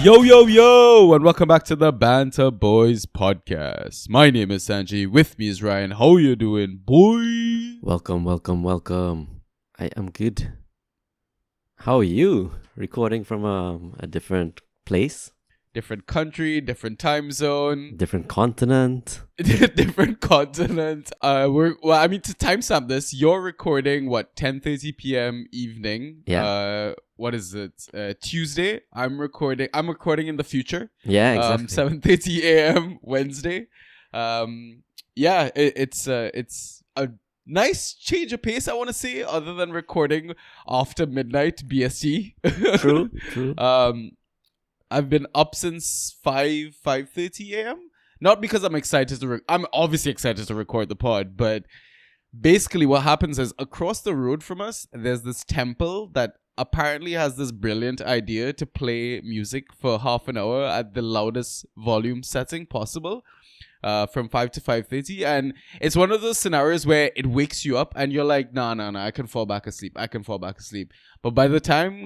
Yo, yo, yo, and welcome back to the Banter Boys podcast. My name is Sanji. With me is Ryan. How you doing, boy? Welcome. I am good. How are you? Recording from a different place? Different country, different time zone, Different continent? different continent. To timestamp this, you're recording 10:30 p.m. evening. Yeah. What is it? Tuesday. I'm recording in the future. Yeah, exactly. 7:30 a.m. Wednesday. It's a nice change of pace, I want to say, other than recording after midnight BST. True. I've been up since 5:30 a.m. Not because I'm excited I'm obviously excited to record the pod, but basically what happens is across the road from us, there's this temple that apparently has this brilliant idea to play music for half an hour at the loudest volume setting possible. From 5 to 5:30, and it's one of those scenarios where it wakes you up and you're like, nah, I can fall back asleep. But by the time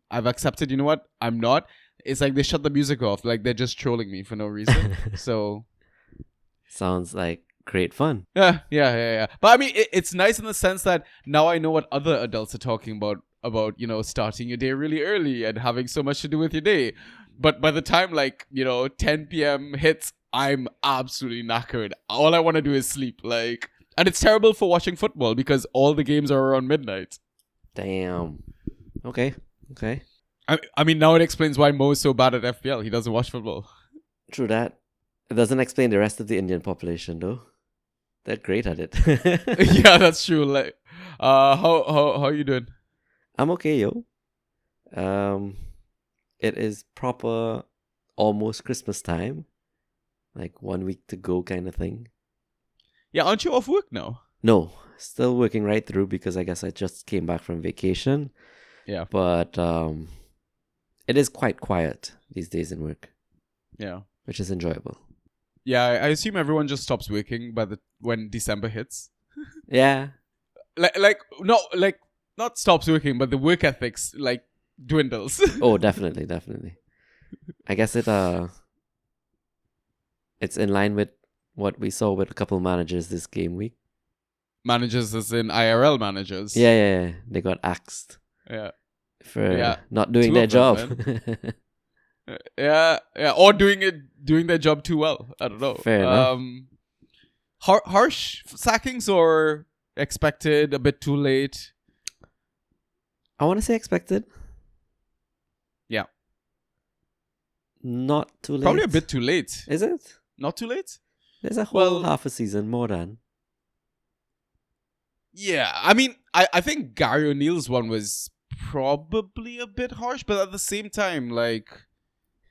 I've accepted, you know what, I'm not, it's like they shut the music off, like they're just trolling me for no reason. So Sounds like great fun. yeah. But I mean, it's nice in the sense that now I know what other adults are talking about, you know, starting your day really early and having so much to do with your day. But by the time 10 p.m. hits, I'm absolutely knackered. All I want to do is sleep. And it's terrible for watching football because all the games are around midnight. Damn. Okay. I mean, now it explains why Mo is so bad at FPL. He doesn't watch football. True that. It doesn't explain the rest of the Indian population though. They're great at it. Yeah, that's true. How you doing? I'm okay, yo. It is proper almost Christmas time. Like 1 week to go kind of thing. Yeah, aren't you off work now? No, still working right through because I guess I just came back from vacation. Yeah. But it is quite quiet these days in work. Yeah. Which is enjoyable. Yeah, I assume everyone just stops working when December hits. Yeah. Not stops working, but the work ethics dwindles. Oh, definitely. I guess it's in line with what we saw with a couple managers this game week. Managers as in IRL managers. Yeah. They got axed. Yeah. For not doing their job. Yeah. Or doing their job too well. I don't know. Fair enough. Harsh sackings or expected, a bit too late? I want to say expected. Yeah. Not too late. Probably a bit too late. Is it? Not too late? There's a whole half a season more than. Yeah, I mean, I think Gary O'Neill's one was probably a bit harsh, but at the same time, the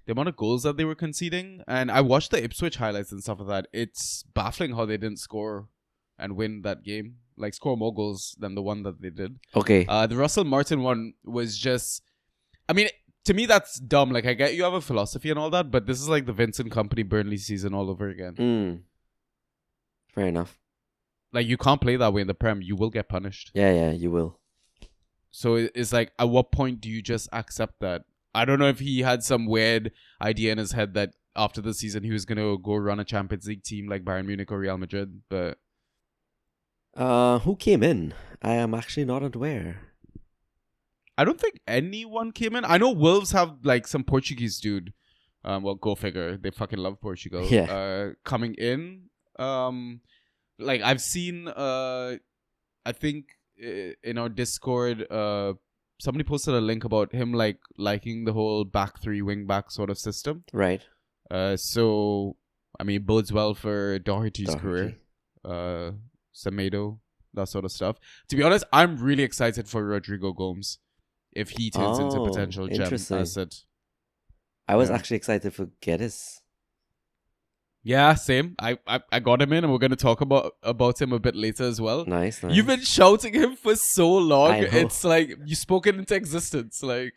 amount of goals that they were conceding, and I watched the Ipswich highlights and stuff like that, it's baffling how they didn't score and win that game. Score more goals than the one that they did. Okay. The Russell Martin one was just... I mean, to me, that's dumb. I get you have a philosophy and all that, but this is like the Vincent Kompany Burnley season all over again. Fair enough. You can't play that way in the Prem. You will get punished. Yeah, you will. So it's at what point do you just accept that? I don't know if he had some weird idea in his head that after the season he was going to go run a Champions League team like Bayern Munich or Real Madrid, but... Who came in? I am actually not aware. I don't think anyone came in. I know Wolves have some Portuguese dude. Go figure. They fucking love Portugal. Yeah. Coming in. I've seen. I think in our Discord, somebody posted a link about him liking the whole back three wing back sort of system. Right. So I mean, it bodes well for Doherty's career. Semedo, that sort of stuff. To be honest, I'm really excited for Rodrigo Gomes. If he turns into potential gem asset. I was actually excited for Geddes. Yeah, same. I got him in, and we're going to talk about him a bit later as well. Nice. You've been shouting him for so long. I know. It's like you've spoken into existence. And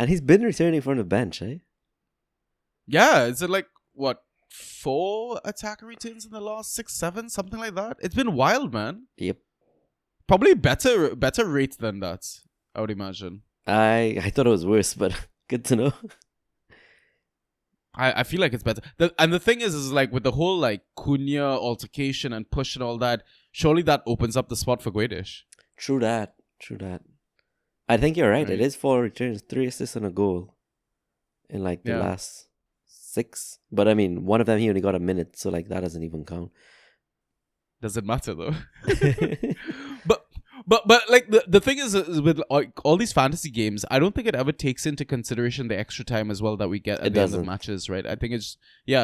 he's been returning from the bench, eh? Yeah, is it 4 attacker returns in the last 6, 7, something like that? It's been wild, man. Yep. Probably better rate than that, I would imagine. I thought it was worse, but good to know. I feel like it's better. And the thing is like with the whole like Cunha altercation and push and all that, surely that opens up the spot for Guedes. True that. I think you're right. It Right. is 4 returns, 3 assists and a goal in like the Yeah. last 6. But I mean, one of them he only got a minute, so like that doesn't even count. Doesn't matter though. But like the thing is with like, all these fantasy games, I don't think it ever takes into consideration the extra time as well that we get at It the end of doesn't. matches, right? I think it's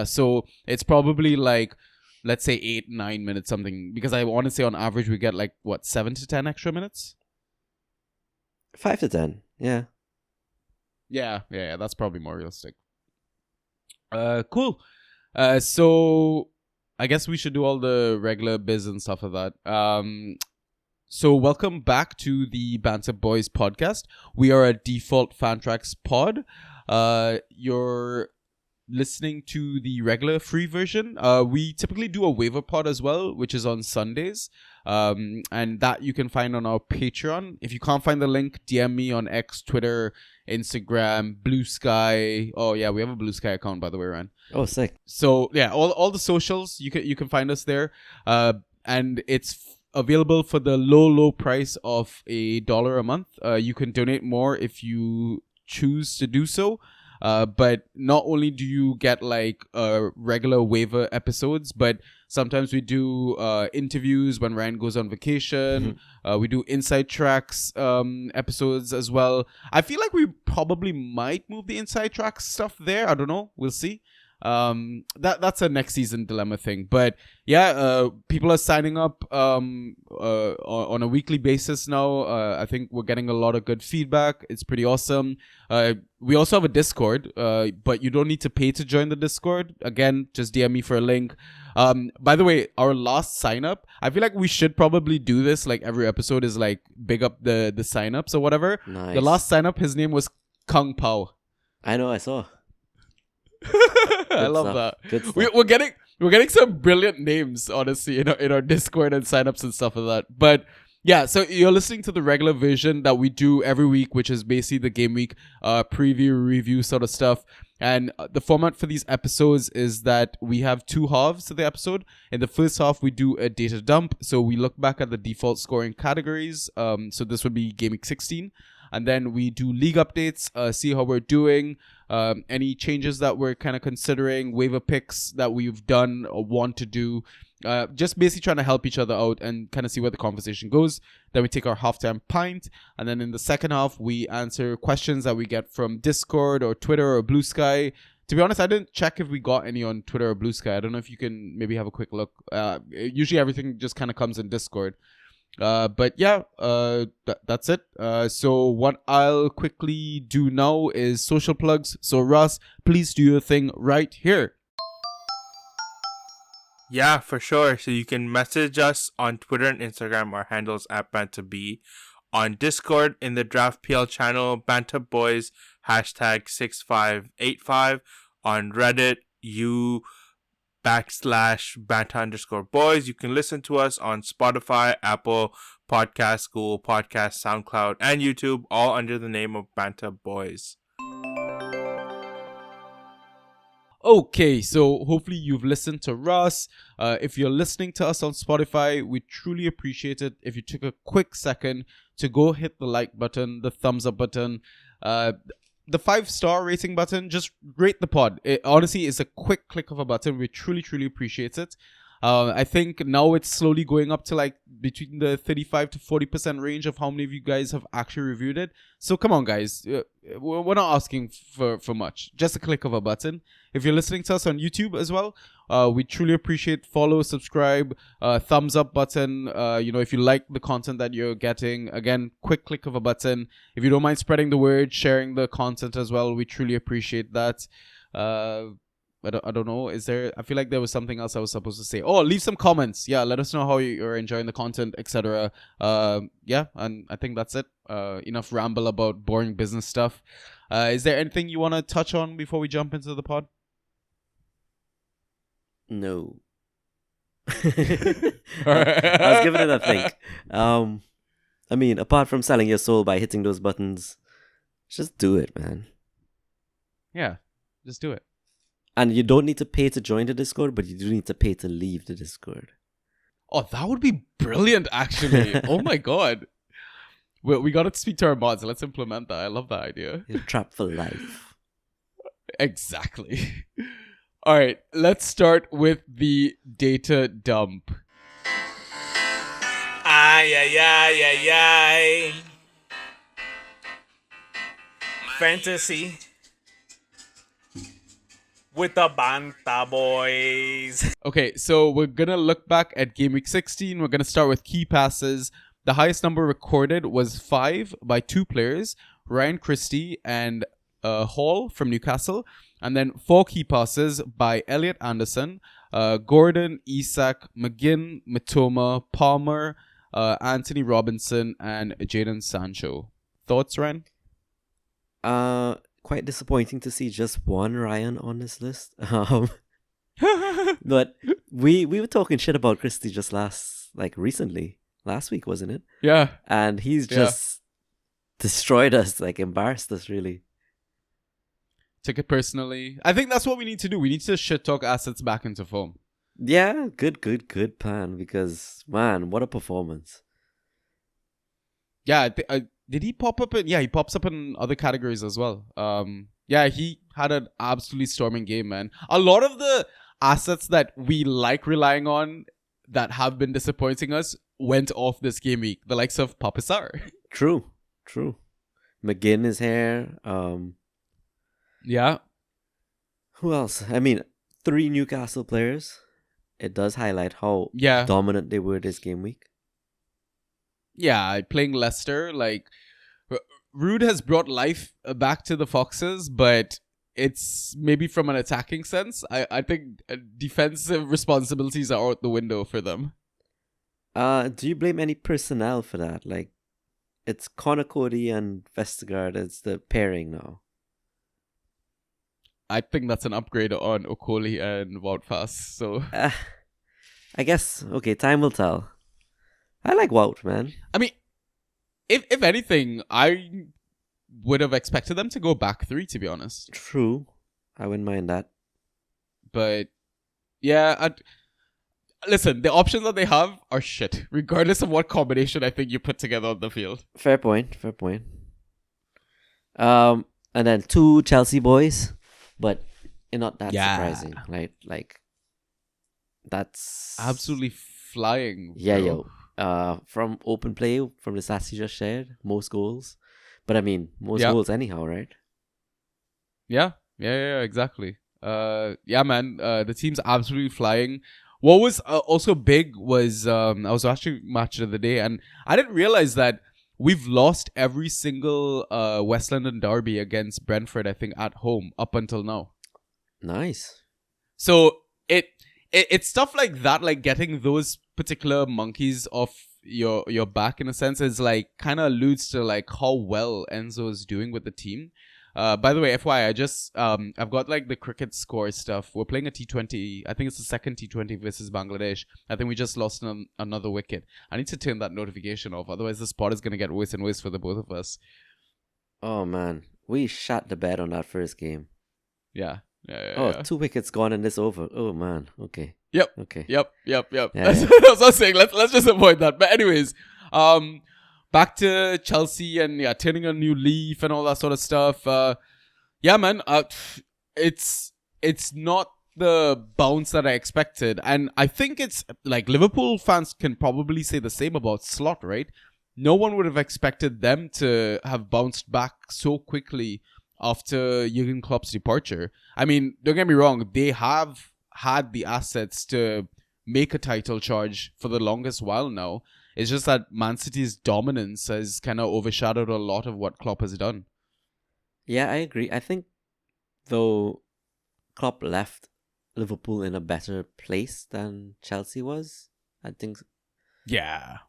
so it's probably like, let's say 8-9 minutes something, because I want to say on average we get like what 7 to 10 extra minutes. 5 to 10. Yeah. Yeah, that's probably more realistic. Cool. So I guess we should do all the regular biz and stuff of that. So welcome back to the Banter Boys podcast. We are a default fan tracks pod. You're listening to the regular free version. We typically do a waiver pod as well, which is on Sundays. And that you can find on our Patreon. If you can't find the link, DM me on X, Twitter, Instagram, Blue Sky. Oh yeah, we have a Blue Sky account, by the way, Ryan. Oh, sick. So yeah, all the socials, you can find us there. And it's available for the low price of $1 a month. You can donate more if you choose to do so. But not only do you get like regular waiver episodes, but sometimes we do interviews when Ryan goes on vacation. We do inside tracks episodes as well. I feel like we probably might move the inside tracks stuff there. I don't know. We'll see. That's a next season dilemma thing, but yeah, people are signing up on a weekly basis now. I think we're getting a lot of good feedback. It's pretty awesome. We also have a Discord, but you don't need to pay to join the Discord. Again, just DM me for a link. By the way, our last sign up, I feel like we should probably do this like every episode, is like big up the sign ups or whatever. Nice. The last sign up, his name was Kung Pao. I know, I saw. I love stuff. that. Good stuff. We're getting some brilliant names, honestly, in our Discord and signups and stuff like that. But yeah, so you're listening to the regular version that we do every week, which is basically the game week preview, review sort of stuff. And the format for these episodes is that we have 2 halves to the episode. In the first half, we do a data dump. So we look back at the default scoring categories. So this would be Game Week 16. And then we do league updates, see how we're doing, any changes that we're kind of considering, waiver picks that we've done or want to do. Just basically trying to help each other out and kind of see where the conversation goes. Then we take our halftime pint. And then in the second half, we answer questions that we get from Discord or Twitter or Blue Sky. To be honest, I didn't check if we got any on Twitter or Blue Sky. I don't know if you can maybe have a quick look. Usually everything just kind of comes in Discord. But yeah, that's it. So what I'll quickly do now is social plugs. So Russ, please do your thing right here. Yeah, for sure. So you can message us on Twitter and Instagram. Our handles at BantaB. On Discord in the Draft PL channel, Banta Boys #6585. On Reddit, /Banta_boys. You can listen to us on Spotify, Apple Podcasts, Google Podcasts, SoundCloud, and YouTube, all under the name of Banta Boys. Okay, so hopefully you've listened to Russ. If you're listening to us on Spotify, we truly appreciate it if you took a quick second to go hit the like button, the thumbs up button, the 5-star rating button. Just rate the pod. It honestly is a quick click of a button. We truly appreciate it. I think now it's slowly going up to like between the 35 to 40% range of how many of you guys have actually reviewed it. So come on, guys. We're not asking for much. Just a click of a button. If you're listening to us on YouTube as well, we truly appreciate follow, subscribe, thumbs up button. If you like the content that you're getting, again, quick click of a button. If you don't mind spreading the word, sharing the content as well, we truly appreciate that. I don't know. I feel like there was something else I was supposed to say. Oh, leave some comments. Yeah, let us know how you're enjoying the content, etc. Yeah, and I think that's it. Enough ramble about boring business stuff. Is there anything you want to touch on before we jump into the pod? No. Alright. I was giving it a think. I mean, apart from selling your soul by hitting those buttons, just do it, man. Yeah, just do it. And you don't need to pay to join the Discord, but you do need to pay to leave the Discord. Oh, that would be brilliant, actually. Oh my god. We got to speak to our mods. Let's implement that. I love that idea. You're trapped for life. Exactly. All right, let's start with the data dump. Ay, ay, ay, ay, ay. Fantasy with the Banta boys. Okay, so we're going to look back at Game Week 16. We're going to start with key passes. The highest number recorded was 5 by 2 players, Ryan Christie and Hall from Newcastle. And then 4 key passes by Elliot Anderson, Gordon, Isak, McGinn, Matoma, Palmer, Anthony Robinson, and Jadon Sancho. Thoughts, Ryan? Quite disappointing to see just one Ryan on this list. But we were talking shit about Christie just recently. Last week, wasn't it? Yeah. And he's just destroyed us, embarrassed us, really. Took it personally. I think that's what we need to do. We need to shit talk assets back into form. Yeah, good plan. Because, man, what a performance. Yeah, did he pop up in... Yeah, he pops up in other categories as well. Yeah, he had an absolutely storming game, man. A lot of the assets that we like relying on that have been disappointing us went off this game week. The likes of Papisar. True. McGinn is here. Yeah. Who else? I mean, 3 Newcastle players. It does highlight how dominant they were this game week. Yeah, playing Leicester, Rude has brought life back to the Foxes, but it's maybe from an attacking sense. I think defensive responsibilities are out the window for them. Do you blame any personnel for that? It's Connor Cody and Vestergaard as the pairing now. I think that's an upgrade on Okoli and Wout. So I guess, time will tell. I like Wout, man. I mean, if anything, I would have expected them to go back 3, to be honest. True. I wouldn't mind that. But, yeah, listen, the options that they have are shit, regardless of what combination I think you put together on the field. Fair point. And then 2 Chelsea boys, but not that surprising, right? That's absolutely flying. Yeah, yo. From open play, from the stats you just shared, most goals. But I mean, most goals anyhow, right? Yeah, exactly. Yeah, man, the team's absolutely flying. What was also big was I was watching Match of the Day, and I didn't realize that we've lost every single West London derby against Brentford, I think, at home up until now. Nice. So it's stuff like that, like getting those particular monkeys off your back in a sense is kind of alludes to how well Enzo is doing with the team. By the way, FYI, I just I've got the cricket score stuff. We're playing a T20. I think it's the second T20 versus Bangladesh. I think we just lost another wicket. I need to turn that notification off, otherwise the spot is gonna get worse and worse for the both of us. Oh man, we shot the bed on that first game. Yeah. 2 wickets gone in this over. Oh man. Okay. Yep. Okay. Yep. Yeah, That's what I was saying. Let's just avoid that. But anyways, back to Chelsea and turning a new leaf and all that sort of stuff. Yeah, man. It's not the bounce that I expected, and I think it's Liverpool fans can probably say the same about Slot, right? No one would have expected them to have bounced back so quickly after Jurgen Klopp's departure. I mean, don't get me wrong, they have had the assets to make a title charge for the longest while now. It's just that Man City's dominance has kind of overshadowed a lot of what Klopp has done. Yeah, I agree. I think, though, Klopp left Liverpool in a better place than Chelsea was. I think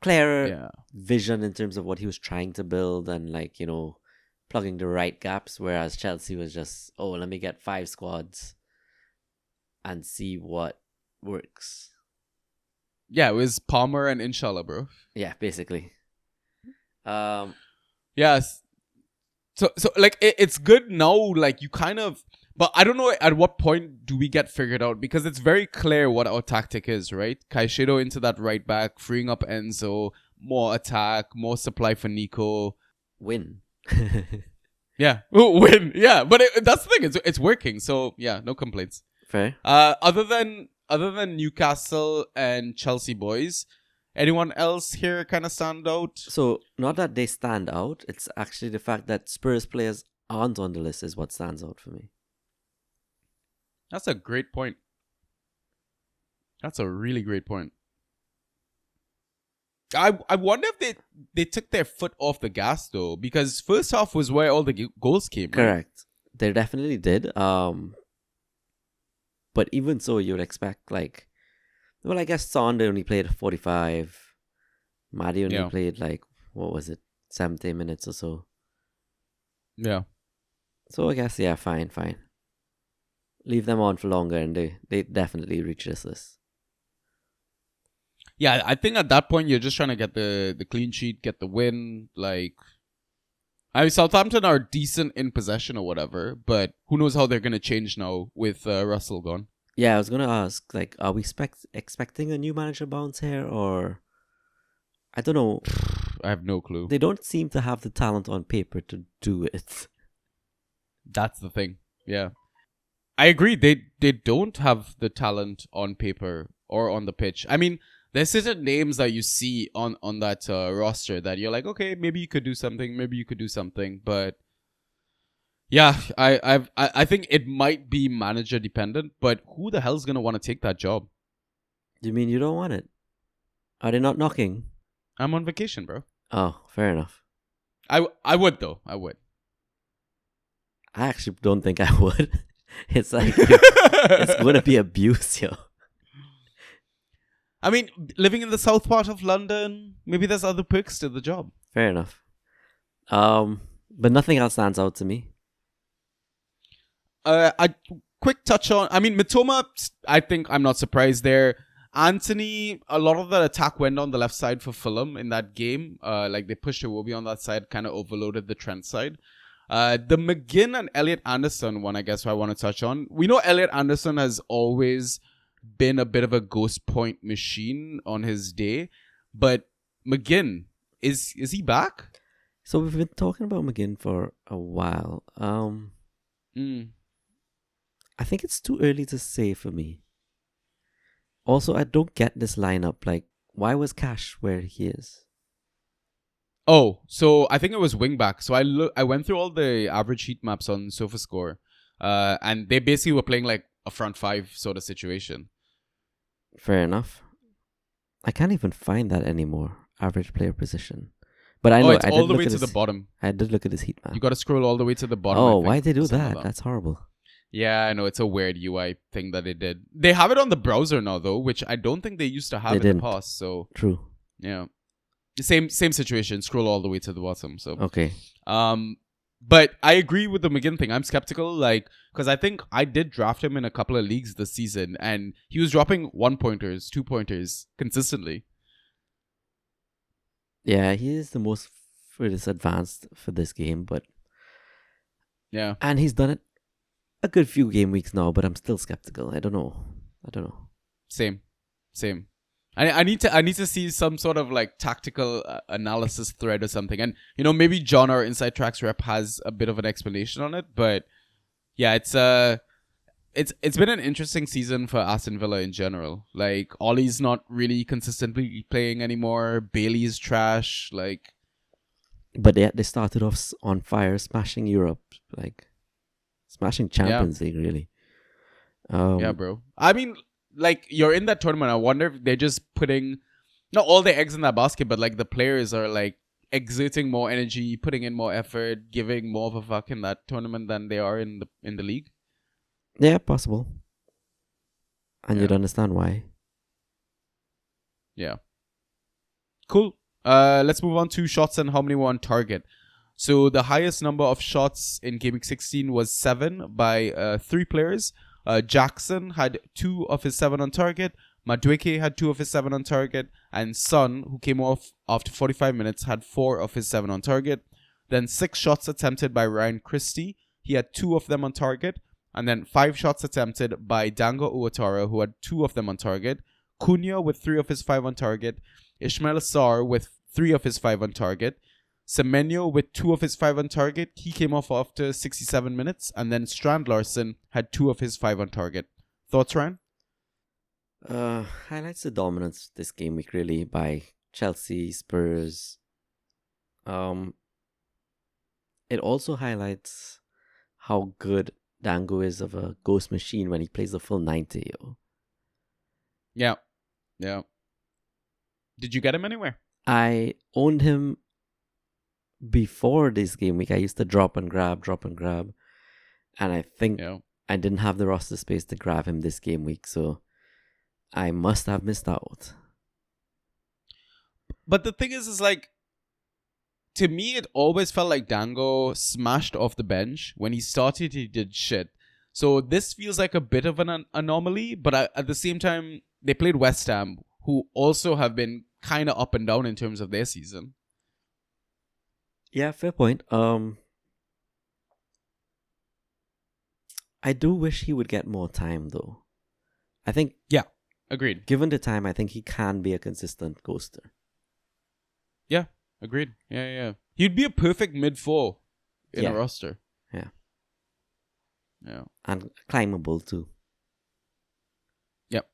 clearer vision in terms of what he was trying to build and plugging the right gaps, whereas Chelsea was just, let me get 5 squads and see what works. Yeah, it was Palmer and Inshallah, bro. Yeah, basically. Yes. So it's good now, you kind of... But I don't know at what point do we get figured out, because it's very clear what our tactic is, right? Caicedo into that right back, freeing up Enzo, more attack, more supply for Nico. Win. Yeah, win. Yeah, but that's the thing. It's working. So yeah, no complaints. Fair. Other than Newcastle and Chelsea boys, anyone else here kind of stand out? So not that they stand out. It's actually the fact that Spurs players aren't on the list is what stands out for me. That's a great point. That's a really great point. I wonder if they took their foot off the gas though, because first half was where all the goals came. Right? Correct. They definitely did. But even so, you'd expect like, well, I guess Son only played 45. Maddie only played like, what was it, 70 minutes or so. Yeah. So I guess fine. Leave them on for longer, and they definitely reach this list. Yeah, I think at that point you're just trying to get the clean sheet, get the win. Like, I mean, Southampton are decent in possession or whatever, but who knows how they're gonna change now with Russell gone. Yeah, I was gonna ask, like, are we expecting a new manager bounce here, or I don't know. I have no clue. They don't seem to have the talent on paper to do it. That's the thing. Yeah, I agree. They don't have the talent on paper or on the pitch. I mean, there's certain names that you see on that roster that you're like, okay, maybe you could do something, but yeah, I think it might be manager dependent, but who the hell's gonna want to take that job? You mean you don't want it? Are they not knocking? I'm on vacation, bro. Oh, fair enough. I would though. I would. I actually don't think I would. It's like it's gonna be abuse, yo. I mean, living in the south part of London, maybe there's other perks to the job. Fair enough. But nothing else stands out to me. I quick touch on. I mean, Mitoma. I think I'm not surprised there. Anthony, a lot of the attack went on the left side for Fulham in that game. Like they pushed Iwobi on that side, kind of overloaded the Trent side. The McGinn and Elliot Anderson one, I guess, I want to touch on. We know Elliot Anderson has always been a bit of a ghost point machine on his day, but McGinn, is he back? So we've been talking about McGinn for a while. I think it's too early to say for me. Also, I don't get this lineup. Like, why was Cash where he is? Oh, so I think it was wingback. So I went through all the average heat maps on SofaScore, and they basically were playing like a front five sort of situation. Fair enough. I can't even find that anymore. Average player position. But I know it's all the way to the bottom. I did look at his heat map. You got to scroll all the way to the bottom. Oh, why'd they do that? That's horrible. Yeah, I know. It's a weird UI thing that they did. They have it on the browser now, though, which I don't think they used to have in the past. So true. Yeah, same situation. Scroll all the way to the bottom. So okay. But I agree with the McGinn thing. I'm skeptical, like, because I think I did draft him in a couple of leagues this season, and he was dropping 1-pointers, 2-pointers consistently. Yeah, he is the most advanced for this game, but yeah, and he's done it a good few game weeks now, but I'm still skeptical. I don't know. Same. I need to see some sort of like tactical analysis thread or something, and maybe John, our Inside Tracks rep, has a bit of an explanation on it. But yeah, it's been an interesting season for Aston Villa in general. Like Ollie's not really consistently playing anymore. Bailey's trash. Like, but they started off on fire, smashing Europe, like smashing Champions League, really. Yeah, bro. I mean, like, you're in that tournament. I wonder if they're just putting not all their eggs in that basket, but like the players are like exerting more energy, putting in more effort, giving more of a fuck in that tournament than they are in the league. Yeah, possible. And you'd understand why. Yeah. Cool. Let's move on to shots and how many were on target. So the highest number of shots in Game Week 16 was 7 by 3 players. Jackson had 2 of his 7 on target. Madueke had 2 of his 7 on target. And Son, who came off after 45 minutes, had 4 of his 7 on target. Then 6 shots attempted by Ryan Christie. He had 2 of them on target. And then 5 shots attempted by Dango Uwatara, who had 2 of them on target. Cunha with 3 of his 5 on target. Ismail Sarr with 3 of his 5 on target. Semenyo with 2 of his 5 on target. He came off after 67 minutes. And then Strand Larson had 2 of his 5 on target. Thoughts, Ryan? Highlights the dominance this game week really by Chelsea, Spurs. It also highlights how good Dango is of a ghost machine when he plays the full 90. Yeah. Did you get him anywhere? I owned him before this game week. I used to drop and grab. And I think I didn't have the roster space to grab him this game week, so I must have missed out. But the thing is like, to me, it always felt like Dango smashed off the bench. When he started, he did shit. So this feels like a bit of an anomaly, but at the same time, they played West Ham, who also have been kind of up and down in terms of their season. Yeah, fair point. I do wish he would get more time, though. I think... Yeah, agreed. Given the time, I think he can be a consistent ghoster. Yeah, agreed. Yeah. He'd be a perfect mid-4 in a roster. Yeah. And climbable, too. Yep.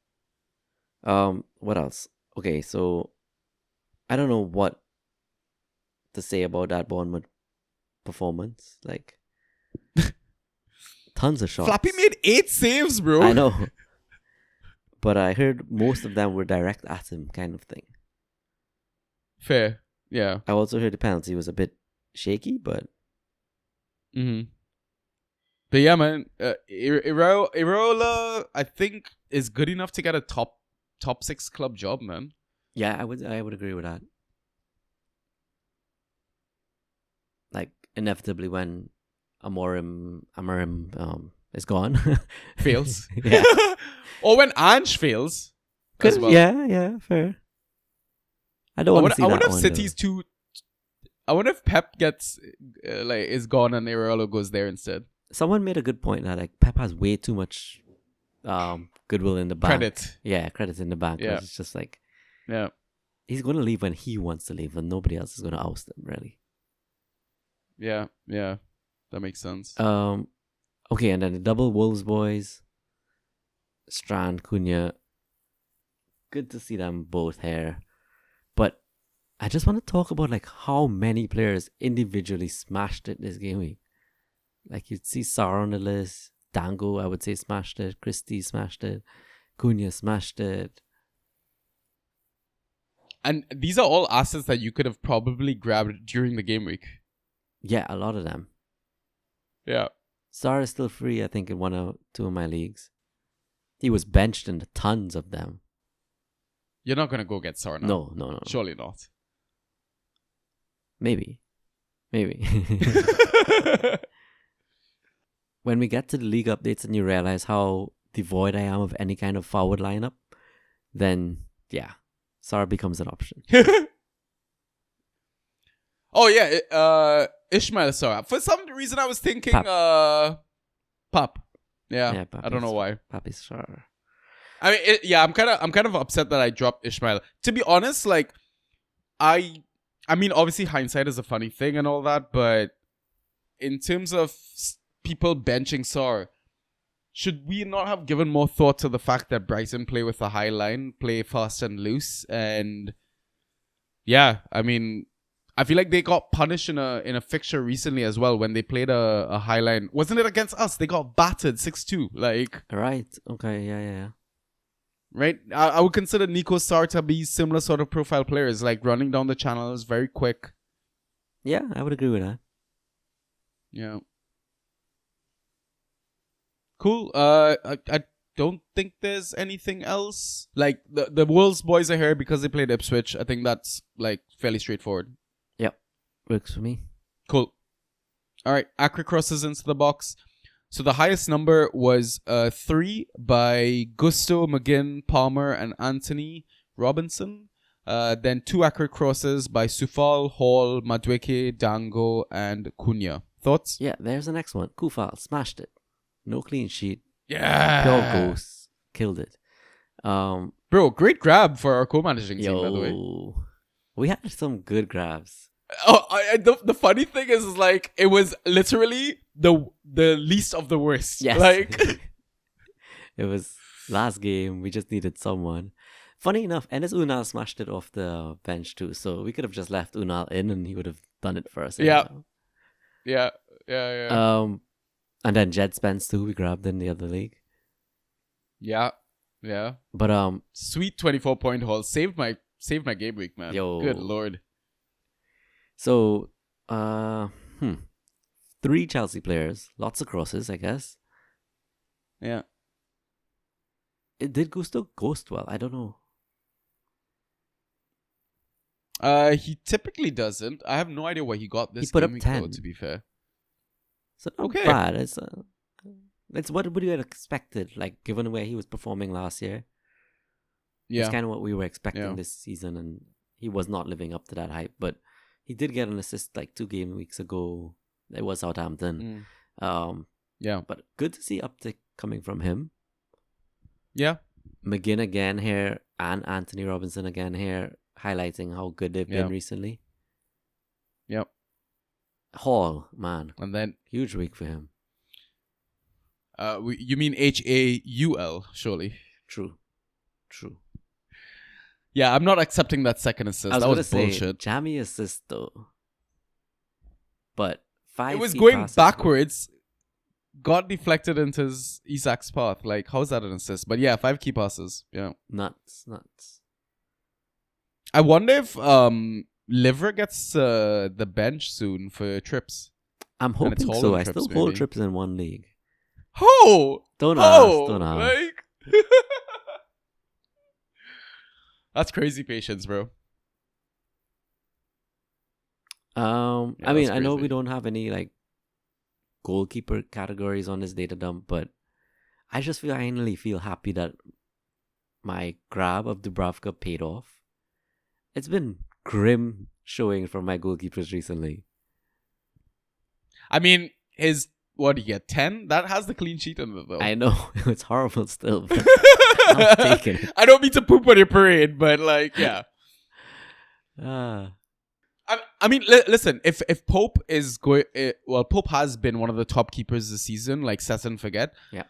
What else? Okay, so... I don't know what to say about that Bournemouth performance. Like... Tons of shots. Flappy made 8 saves, bro. I know. But I heard most of them were direct at him kind of thing. Fair. Yeah. I also heard the penalty was a bit shaky, but... But yeah, man. Irola, I think, is good enough to get a top 6 club job, man. Yeah, I would agree with that. Like, inevitably when Amorim is gone. Fails. Yeah. Or when Ange fails as well. Yeah, fair. I don't want to see that one. I wonder if Pep gets is gone and Irola goes there instead. Someone made a good point that like Pep has way too much goodwill in the bank. Credit. Yeah, credit in the bank. Yeah. It's just like he's going to leave when he wants to leave and nobody else is going to oust him, really. Yeah. That makes sense. Okay, and then the double Wolves boys, Strand, Cunha. Good to see them both here. But I just want to talk about like how many players individually smashed it this game week. Like you'd see Sarr on the list, Dango, I would say, smashed it, Christie smashed it, Cunha smashed it. And these are all assets that you could have probably grabbed during the game week. Yeah, a lot of them. Yeah. Sarr is still free, I think, in 1 or 2 of my leagues. He was benched in tons of them. You're not going to go get Sarr now. No. Surely not. Maybe. When we get to the league updates and you realize how devoid I am of any kind of forward lineup, then, yeah, Sarr becomes an option. Oh, yeah. Ismail Sarr. For some reason, I was thinking Pap. Yeah, I don't know why. Pap is Sarr. I mean, I'm kind of upset that I dropped Ismail. To be honest, like, I mean, obviously hindsight is a funny thing and all that, but in terms of people benching Sarr, should we not have given more thought to the fact that Brighton play with a high line, play fast and loose, and yeah, I mean, I feel like they got punished in a fixture recently as well when they played a high line. Wasn't it against us? They got battered 6-2. Like, right. Okay. Yeah. Right? I would consider Nico Sarr to be similar sort of profile players, like running down the channels, very quick. Yeah, I would agree with that. Yeah. Cool. I don't think there's anything else. Like, the Wolves boys are here because they played Ipswich. I think that's, like, fairly straightforward. Yep. Works for me. Cool. All right. Accra crosses into the box. So the highest number was 3 by Gusto, McGinn, Palmer, and Anthony Robinson. Then 2 accurate crosses by Sufal, Hall, Madueke, Dango, and Cunha. Thoughts? Yeah, there's the next one. Kufal smashed it. No clean sheet. Yeah. Pure ghost. Killed it. Bro, great grab for our co-managing team, by the way. We had some good grabs. Oh, the funny thing is like it was literally the least of the worst. Yes. Like it was last game. We just needed someone. Funny enough, Enes Unal smashed it off the bench too, so we could have just left Unal in and he would have done it for us. Yeah. Anyhow. Yeah. And then Djed Spence too, we grabbed in the other league. Yeah. But sweet 24-point haul saved my game week, man. Yo. Good lord. So 3 Chelsea players, lots of crosses, I guess. Yeah. Did Gusto ghost well? I don't know. He typically doesn't. I have no idea what he got this He put game up week 10. though, to be fair. So not Okay. bad. It's what would you have expected, like given where he was performing last year. Yeah. It's kind of what we were expecting Yeah. this season, and he was not living up to that hype. But he did get an assist like 2 game weeks ago. It was Southampton. Yeah. But good to see uptick coming from him. Yeah. McGinn again here and Anthony Robinson again here, highlighting how good they've been recently. Yep. Hall, man, And then huge week for him. you mean HAUL, surely. True. Yeah, I'm not accepting that second assist. I was That gonna was say bullshit. jammy assist though, but 5. It was key going passes backwards, got deflected into Isak's path. Like, how's that an assist? But yeah, 5 key passes. Yeah. Nuts. I wonder if Liver gets the bench soon for trips. I'm And it's hoping so. Holland I trips, still hold maybe. trips in one league. Oh! Don't Oh! ask. Like... That's crazy patience, bro. I mean, that's I know crazy. we don't have any like goalkeeper categories on this data dump, but I just finally feel happy that my grab of Dubravka paid off. It's been grim showing from my goalkeepers recently. I mean, what do you get? 10? That has the clean sheet in it, though. I know it's horrible still, but I'm taking it. I don't mean to poop on your parade, but like, yeah. I mean, listen. If Pope is going, Pope has been one of the top keepers this season. Like, set and forget. Yeah.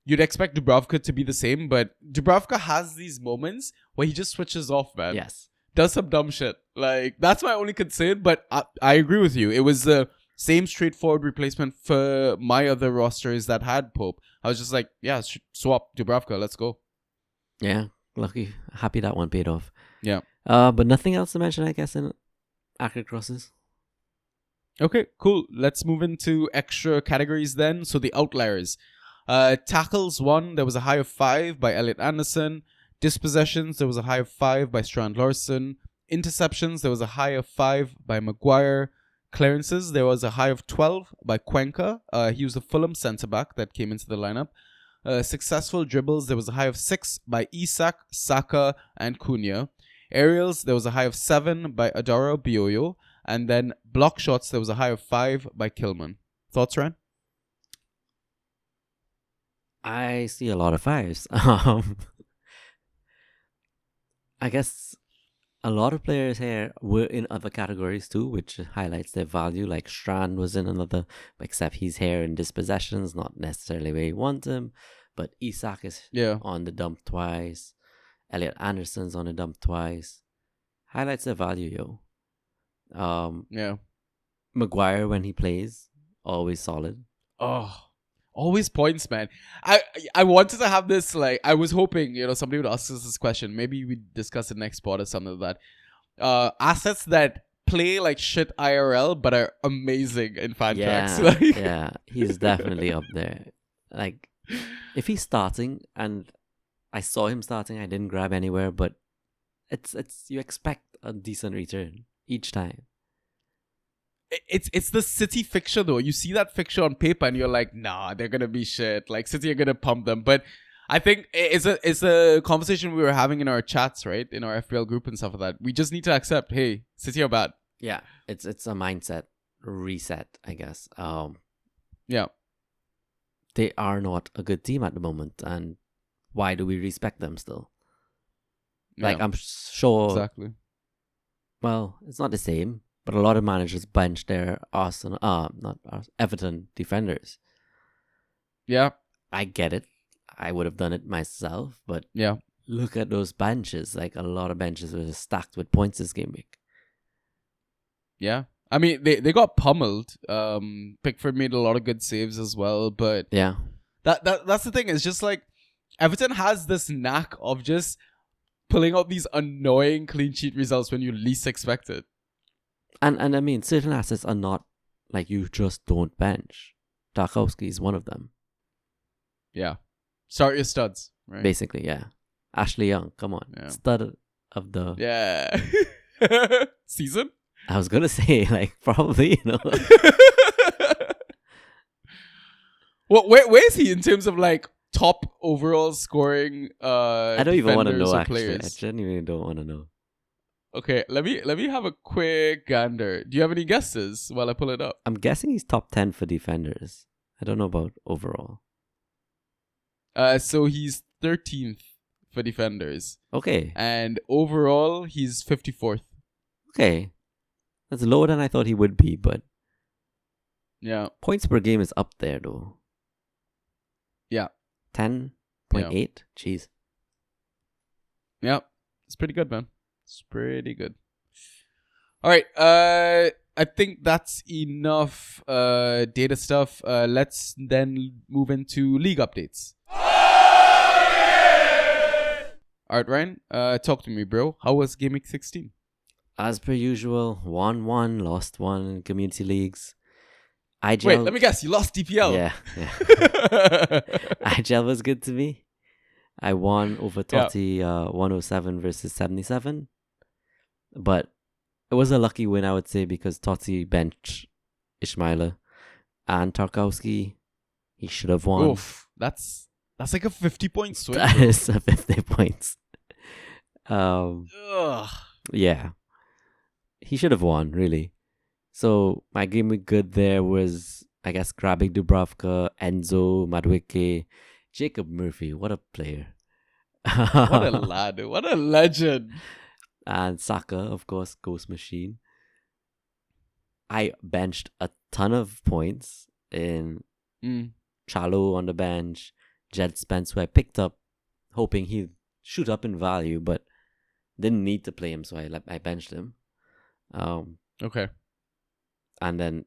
You'd expect Dubravka to be the same, but Dubravka has these moments where he just switches off, man. Yes. Does some dumb shit. Like, that's my only concern. But I agree with you. It was the same straightforward replacement for my other rosters that had Pope. I was just like, yeah, swap Dubravka. Let's go. Yeah. Lucky. Happy that one paid off. Yeah. But nothing else to mention, I guess, in accurate crosses. Okay, cool. Let's move into extra categories then. So the outliers. Tackles 1, there was a high of 5 by Elliot Anderson. Dispossessions, there was a high of 5 by Strand Larson. Interceptions, there was a high of 5 by Maguire. Clearances, there was a high of 12 by Cuenca. He was the Fulham centre-back that came into the lineup. Successful dribbles, there was a high of 6 by Isak, Saka, and Cunha. Aerials, there was a high of 7 by Adara Bioyo. And then block shots, there was a high of 5 by Kilman. Thoughts, Ryan? I see a lot of 5s. I guess a lot of players here were in other categories too, which highlights their value. Like Strand was in another, except he's here in dispossessions, not necessarily where you want him. But Isak is on the dump twice. Elliot Anderson's on the dump twice. Highlights their value, yo. Maguire, when he plays, always solid. Oh, always points, man. I wanted to have this, like, I was hoping, somebody would ask us this question. Maybe we discuss it next pod or something like that. Assets that play like shit IRL but are amazing in fan tracks. Like... Yeah, he's definitely up there. Like, if he's starting, and I saw him starting, I didn't grab anywhere, but it's you expect a decent return each time. It's the City fixture though. You see that fixture on paper and you're like, nah, they're gonna be shit. Like, City are gonna pump them. But I think it's a conversation we were having in our chats, right? In our FPL group and stuff like that. We just need to accept, hey, City are bad. Yeah, it's a mindset reset, I guess. Yeah. they are not a good team at the moment, and why do we respect them still? Like, Yeah, I'm sure. exactly. Well, it's not the same, but a lot of managers bench their Everton defenders. Yeah, I get it. I would have done it myself, but yeah. look at those benches. Like, a lot of benches were stacked with points this game week. Yeah. I mean, they got pummeled. Pickford made a lot of good saves as well, but Yeah. that's the thing. It's just like Everton has this knack of just pulling out these annoying clean sheet results when you least expect it. And I mean, certain assets are not like you just don't bench. Tarkowski is one of them. Yeah. Start your studs, right? Basically, yeah. Ashley Young, come on. Yeah. Stud of the... Yeah. Season? I was going to say, like, probably, Well, where is he in terms of, like, top overall scoring I don't even want to know, actually. players? I genuinely don't want to know. Okay, let me have a quick gander. Do you have any guesses while I pull it up? I'm guessing he's top 10 for defenders. I don't know about overall. So he's 13th for defenders. Okay. And overall, he's 54th. Okay. That's lower than I thought he would be, but Yeah. points per game is up there, though. Yeah. 10.8? Jeez. Yeah. It's pretty good, man. It's pretty good. All right. I think that's enough data stuff. Let's then move into league updates. All right, Ryan. Talk to me, bro. How was Game Week 16? As per usual, won one, lost one in community leagues. IGL... Wait, let me guess. You lost DPL. Yeah. IGL was good to me. I won over Totti 107 versus 77. But it was a lucky win, I would say, because Totti benched Ishmaela and Tarkowski. He should have won. Oof. That's like a 50-point swing. That is a 50 points. Ugh. Yeah. He should have won, really. So my game week good there was, I guess, grabbing Dubravka, Enzo, Madueke, Jacob Murphy. What a player. What a lad. What a legend. And Saka, of course, Ghost Machine. I benched a ton of points in Chalo on the bench, Djed Spence, who I picked up hoping he'd shoot up in value, but didn't need to play him, so I benched him. Okay. And then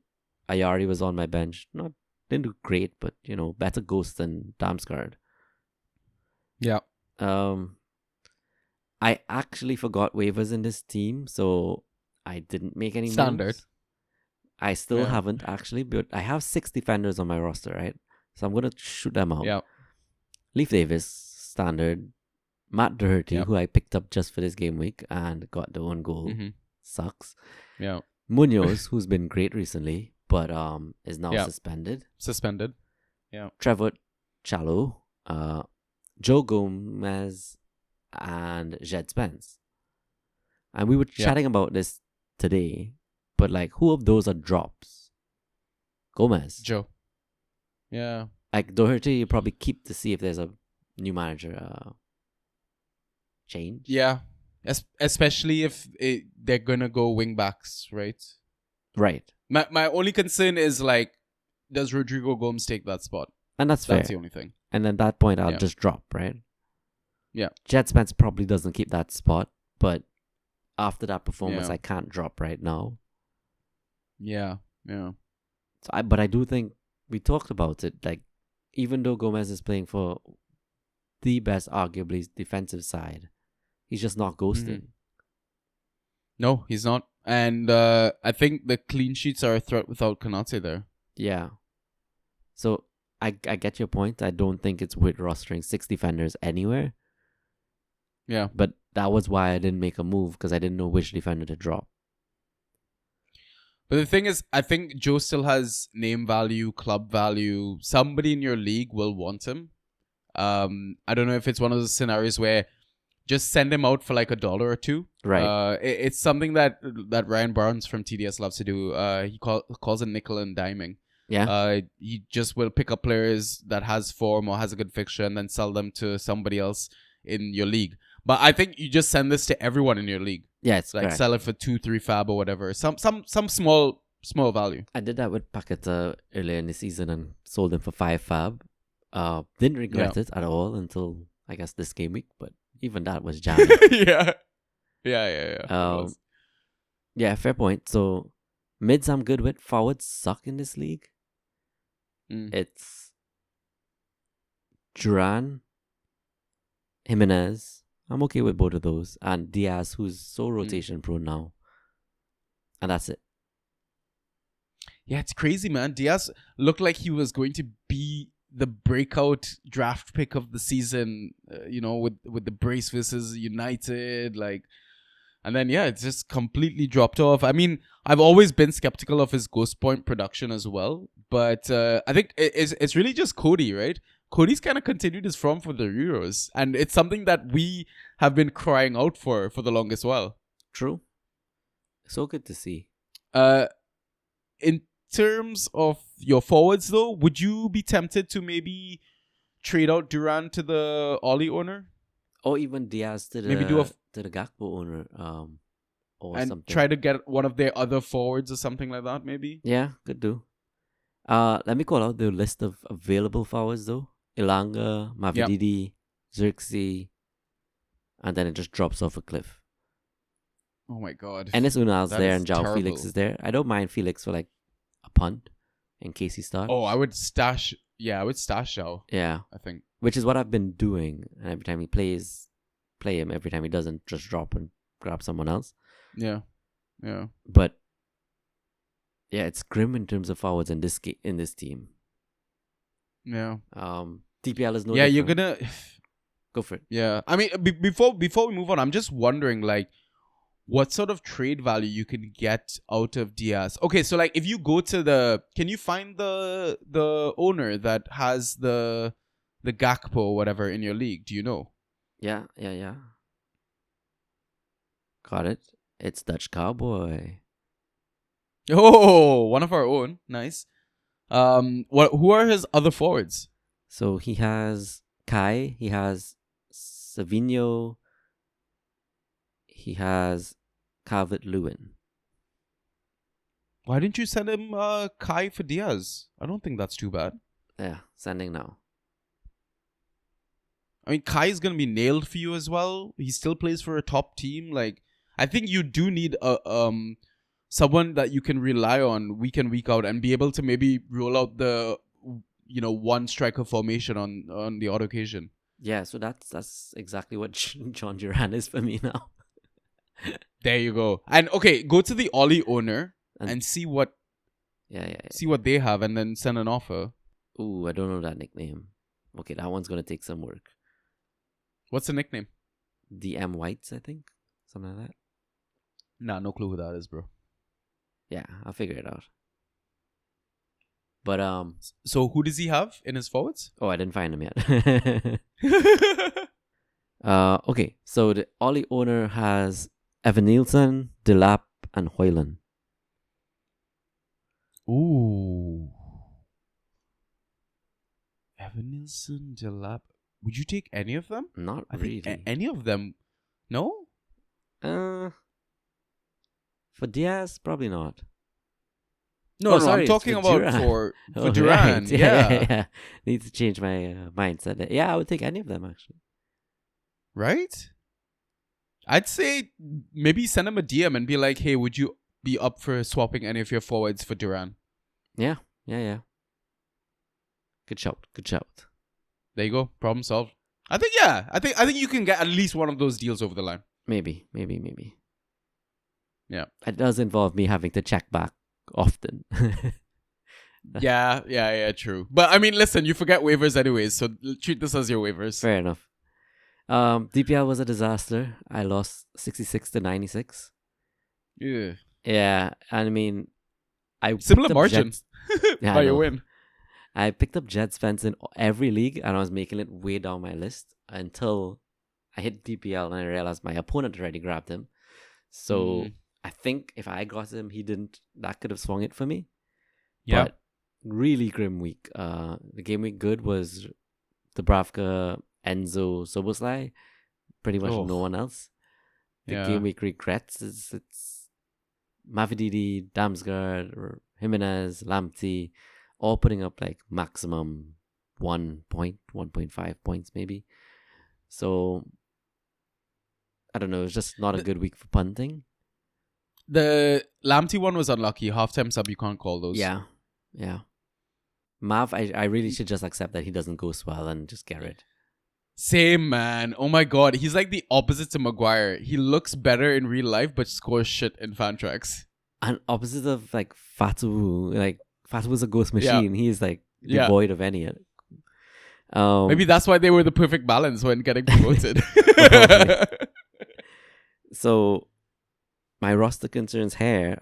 Ayari was on my bench. Didn't do great, but better Ghost than Damsgaard. Yeah. I actually forgot waivers in this team, so I didn't make any Standard. moves. I still haven't actually, but I have 6 defenders on my roster, right? So I'm gonna shoot them out. Yeah. Leif Davis, standard. Matt Doherty, who I picked up just for this game week and got the one goal. Mm-hmm. Sucks. Yeah. Munoz, who's been great recently, but is now suspended. Suspended. Yeah. Trevor Chalo, Joe Gomez, and Djed Spence. And we were chatting about this today, but like, who of those are drops? Gomez. Joe. Yeah. Like, Doherty, you probably keep to see if there's a new manager change. Yeah. Especially if they're gonna go wing backs, right? Right. My only concern is, like, does Rodrigo Gomes take that spot? And that's fair. That's the only thing. And at that point, I'll just drop, right? Yeah. Djed Spence probably doesn't keep that spot, but after that performance, Yeah. I can't drop right now. Yeah. Yeah. So but I do think we talked about it. Like, even though Gomez is playing for the best, arguably, defensive side, he's just not ghosting. No, he's not. And I think the clean sheets are a threat without Konate there. Yeah. So I get your point. I don't think it's worth rostering 6 defenders anywhere. Yeah. But that was why I didn't make a move, because I didn't know which defender to drop. But the thing is, I think Joe still has name value, club value. Somebody in your league will want him. I don't know if it's one of those scenarios where just send him out for like $1 or $2. Right. It's something that Ryan Barnes from TDS loves to do. He calls it nickel and diming. Yeah. He just will pick up players that has form or has a good fixture and then sell them to somebody else in your league. But I think you just send this to everyone in your league. Yeah, it's Like correct. sell it for 2-3 fab or whatever. Some small value. I did that with Paqueta earlier in the season and sold him for 5 fab. Didn't regret it at all until I guess this game week, but even that was jamming. Yeah. Yeah, fair point. So mids I'm good with. Forwards suck in this league. It's Duran, Jimenez. I'm okay with both of those. And Diaz, who's so rotation prone now. And that's it. Yeah, it's crazy, man. Diaz looked like he was going to be the breakout draft pick of the season, with the Brace versus United, and then it's just completely dropped off. I mean, I've always been skeptical of his Ghost Point production as well, but I think it's really just Cody, right? Cody's kind of continued his form for the Euros, and it's something that we have been crying out for the longest while. True. So good to see. In terms of your forwards, though, would you be tempted to maybe trade out Duran to the Ollie owner? Or even Diaz to the Maybe to the Gakpo owner, or and something. try to get one of their other forwards or something like that, maybe? Yeah, could do. Let me call out the list of available forwards though. Ilanga, Mavididi, Xerxes, and then it just drops off a cliff. Oh my god. Enes Unal's That there is and João terrible. Felix is there. I don't mind Felix for like a punt in case he starts. Oh, I would stash João, Yeah, I think. which is what I've been doing. And every time he plays, play him. Every time he doesn't, just drop and grab someone else. Yeah. But yeah, it's grim in terms of forwards in this team. Yeah. TPL is no Yeah, different. you're gonna... Go for it. Yeah. I mean, before we move on, I'm just wondering, what sort of trade value you can get out of Diaz. Okay, so, if you go to can you find the owner that has the Gakpo or whatever in your league? Do you know? Yeah. Got it. It's Dutch Cowboy. Oh, one of our own. Nice. Who are his other forwards? So he has Kai, he has Savinho, he has Calvert-Lewin. Why didn't you send him Kai for Diaz? I don't think that's too bad. Yeah, sending now. I mean, Kai is gonna be nailed for you as well. He still plays for a top team. I think you do need someone that you can rely on week in, week out, and be able to maybe roll out the one striker formation on the odd occasion. Yeah, so that's exactly what John Duran is for me now. There you go. And okay, go to the Ollie owner and see what see what they have, and then send an offer. Ooh, I don't know that nickname. Okay, that one's gonna take some work. What's the nickname? DM Whites, I think, something like that. Nah, no clue who that is, bro. Yeah, I'll figure it out. But so who does he have in his forwards? Oh, I didn't find him yet. Okay, so the Ollie owner has Evan Nielsen, Delap, and Hoyland. Ooh. Evan Nielsen, Delap. Would you take any of them? Not I really. think any of them. No? For Diaz, probably not. No, sorry, I'm talking about Duran. for Oh, Duran. right. Yeah. Need to change my mindset. Yeah, I would take any of them actually. Right? I'd say maybe send him a DM and be like, hey, would you be up for swapping any of your forwards for Duran? Yeah. Good shout. There you go. Problem solved. I think you can get at least one of those deals over the line. Maybe. Yeah. It does involve me having to check back often. Yeah, true. But I mean, listen, you forget waivers anyways, so treat this as your waivers. Fair enough. DPL was a disaster. I lost 66 to 96. Yeah. Yeah, I mean, Similar margins Yeah, by I your know. win. I picked up Djed Spence in every league, and I was making it way down my list until I hit DPL and I realized my opponent already grabbed him. So I think if I got him, he didn't. That could have swung it for me. Yeah. But really grim week. The game week good was Dubravka, Enzo, Soboslai. Pretty much no one else. The game week regrets is it's Mavididi, Damsgaard, or Jimenez, Lamptey, all putting up like maximum 1 point, 1.5 points maybe. So I don't know. It's just not a good week for punting. The Lamptey one was unlucky. Halftime sub, you can't call those. Yeah. Mav, I really should just accept that he doesn't go swell and just get rid. Same, man. Oh my god. He's like the opposite to Maguire. He looks better in real life, but scores shit in fan tracks. And opposite of like Fatu. Like Fatu's a ghost machine. Yeah. He's like devoid of any. Maybe that's why they were the perfect balance when getting promoted. So, my roster concerns here.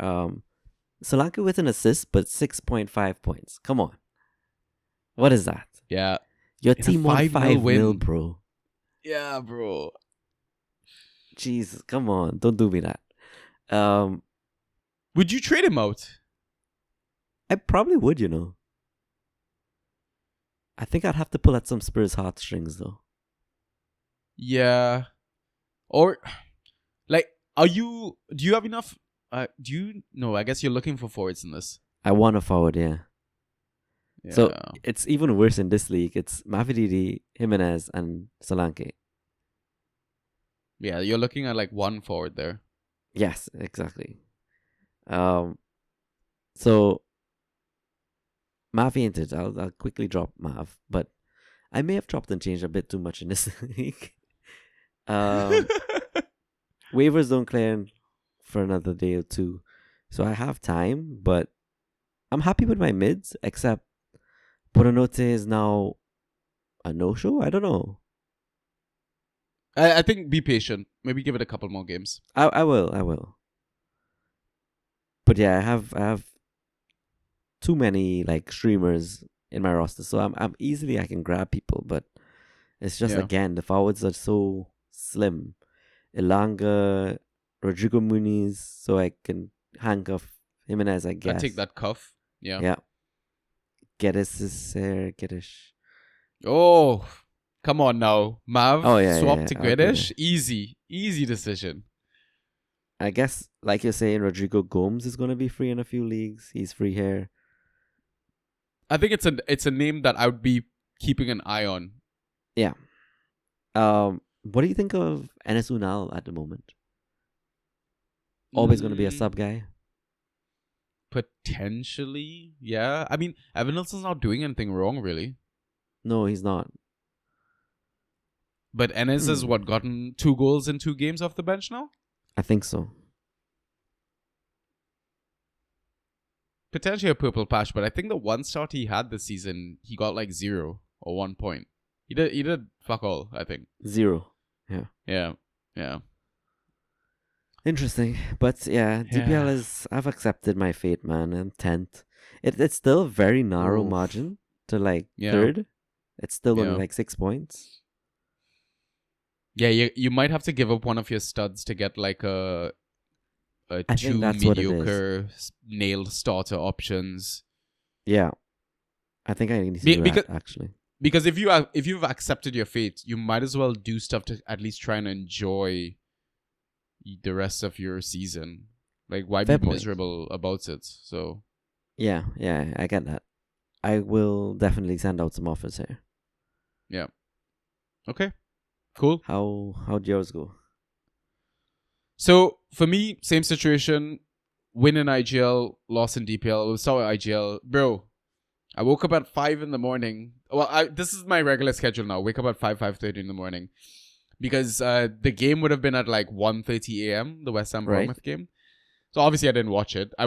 Solanke with an assist, but 6.5 points. Come on. What is that? Yeah. Your team won 5-0, win. bro. Yeah, bro. Jesus, come on. Don't do me that. Would you trade him out? I probably would, you know. I think I'd have to pull at some Spurs heartstrings, though. Yeah. Or, like, do you have enough? No, I guess you're looking for forwards in this. I want a forward, yeah. So it's even worse in this league. It's Mavididi, Jimenez, and Solanke. Yeah, you're looking at like one forward there. Yes, exactly. So Mav ain't it. I'll quickly drop Mav, but I may have dropped and changed a bit too much in this league. Waivers don't clear for another day or two, so I have time. But I'm happy with my mids, except Poranote is now a no-show. I don't know. I think be patient. Maybe give it a couple more games. I will. But yeah, I have too many like streamers in my roster, so I'm easily I can grab people, but it's just again the forwards are so slim. Elanga, Rodrigo Muniz, so I can handcuff Jimenez, I guess. I take that cuff. Yeah. Yeah. Geddes. Oh, come on now. Mav swap to Grealish. Okay. Easy decision. I guess, like you're saying, Rodrigo Gomes is going to be free in a few leagues. He's free here. I think it's a name that I would be keeping an eye on. Yeah. What do you think of Enes Unal at the moment? Always going to be a sub guy? Potentially, yeah. I mean, Evan Nilsson's not doing anything wrong, really. No, he's not. But Enes has gotten 2 goals in 2 games off the bench now? I think so. Potentially a purple patch, but I think the one start he had this season, he got like 0 or 1 point. He did fuck all, I think. 0. Yeah. Interesting. But yeah, DPL is... I've accepted my fate, man. I'm 10th. It's still a very narrow margin to like 3rd. It's still only like 6 points. Yeah, you might have to give up one of your studs to get like a 2 mediocre nailed starter options. Yeah. I think I need to do that, actually. Because if you've accepted your fate, you might as well do stuff to at least try and enjoy the rest of your season. Like, why be miserable about it? So yeah, I get that. I will definitely send out some offers here. Yeah. Okay. Cool. How'd yours go? So for me, same situation. Win in IGL, loss in DPL. We'll start with IGL. Bro, I woke up at 5 in the morning. Well, this is my regular schedule now. Wake up at 5:30 in the morning. Because the game would have been at like 1:30 a.m., the West Ham Bournemouth game. So obviously I didn't watch it. I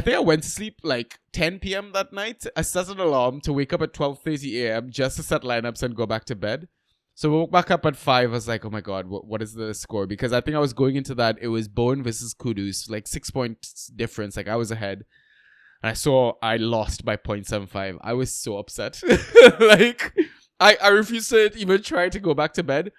think I went to sleep like 10 p.m. that night. I set an alarm to wake up at 12:30 a.m. just to set lineups and go back to bed. So I woke back up at 5. I was like, oh my God, what is the score? Because I think I was going into that. It was Bowen versus Kudus, like 6 points difference. Like I was ahead. And I lost by 0.75. I was so upset. Like I refused to even try to go back to bed.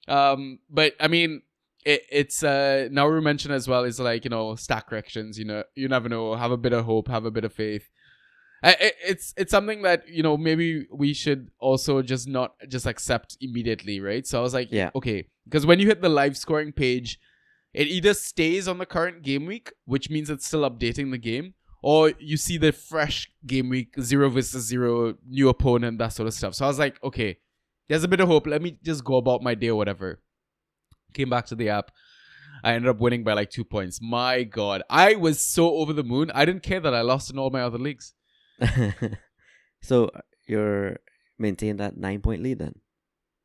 But I mean, it's now we mentioned as well is like, stack corrections, you never know, have a bit of hope, have a bit of faith. It's something that, you know, maybe we should also just not just accept immediately, right? So I was like, Yeah. okay, because when you hit the live scoring page, it either stays on the current game week, which means it's still updating the game, or you see the fresh game week, 0 versus 0, new opponent, that sort of stuff. So I was like, okay, there's a bit of hope. Let me just go about my day or whatever. Came back to the app. I ended up winning by like 2 points. My God, I was so over the moon. I didn't care that I lost in all my other leagues. So you're maintain that 9-point lead then?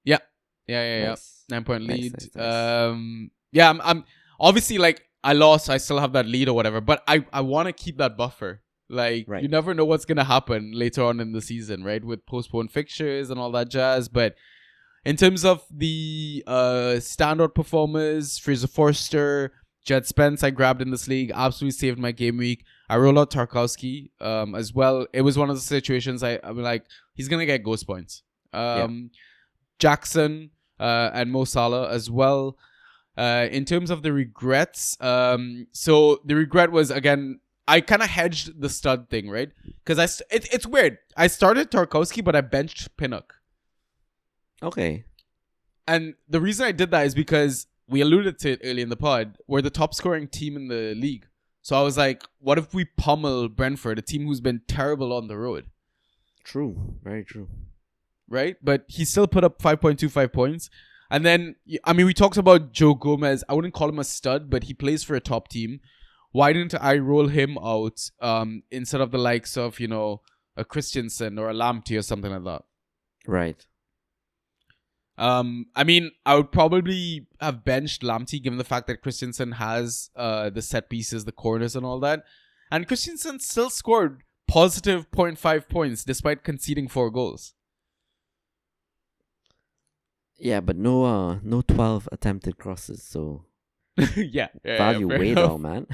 Yeah. Nice. 9-point lead. Nice. Yeah, I'm obviously, like, I lost. I still have that lead or whatever, but I want to keep that buffer. Like, Right. You never know what's gonna happen later on in the season, right? With postponed fixtures and all that jazz. But in terms of the standout performers, Fraser Forster, Djed Spence, I grabbed in this league, absolutely saved my game week. I rolled out Tarkowski as well. It was one of the situations I'm like, he's gonna get ghost points. Jackson and Mo Salah as well. In terms of the regrets, so the regret was, again, I kind of hedged the stud thing, right? Because it's weird. I started Tarkowski, but I benched Pinnock. Okay. And the reason I did that is because we alluded to it early in the pod. We're the top scoring team in the league. So I was like, what if we pummel Brentford, a team who's been terrible on the road? True. Very true. Right? But he still put up 5.25 points. And then, I mean, we talked about Joe Gomez. I wouldn't call him a stud, but he plays for a top team. Why didn't I roll him out instead of the likes of, you know, a Christensen or a Lamptey or something like that? Right. I mean, I would probably have benched Lamptey given the fact that Christensen has the set pieces, the corners and all that. And Christensen still scored positive 0.5 points despite conceding 4 goals. Yeah, but no 12 attempted crosses, so yeah, value fair way enough. down, man.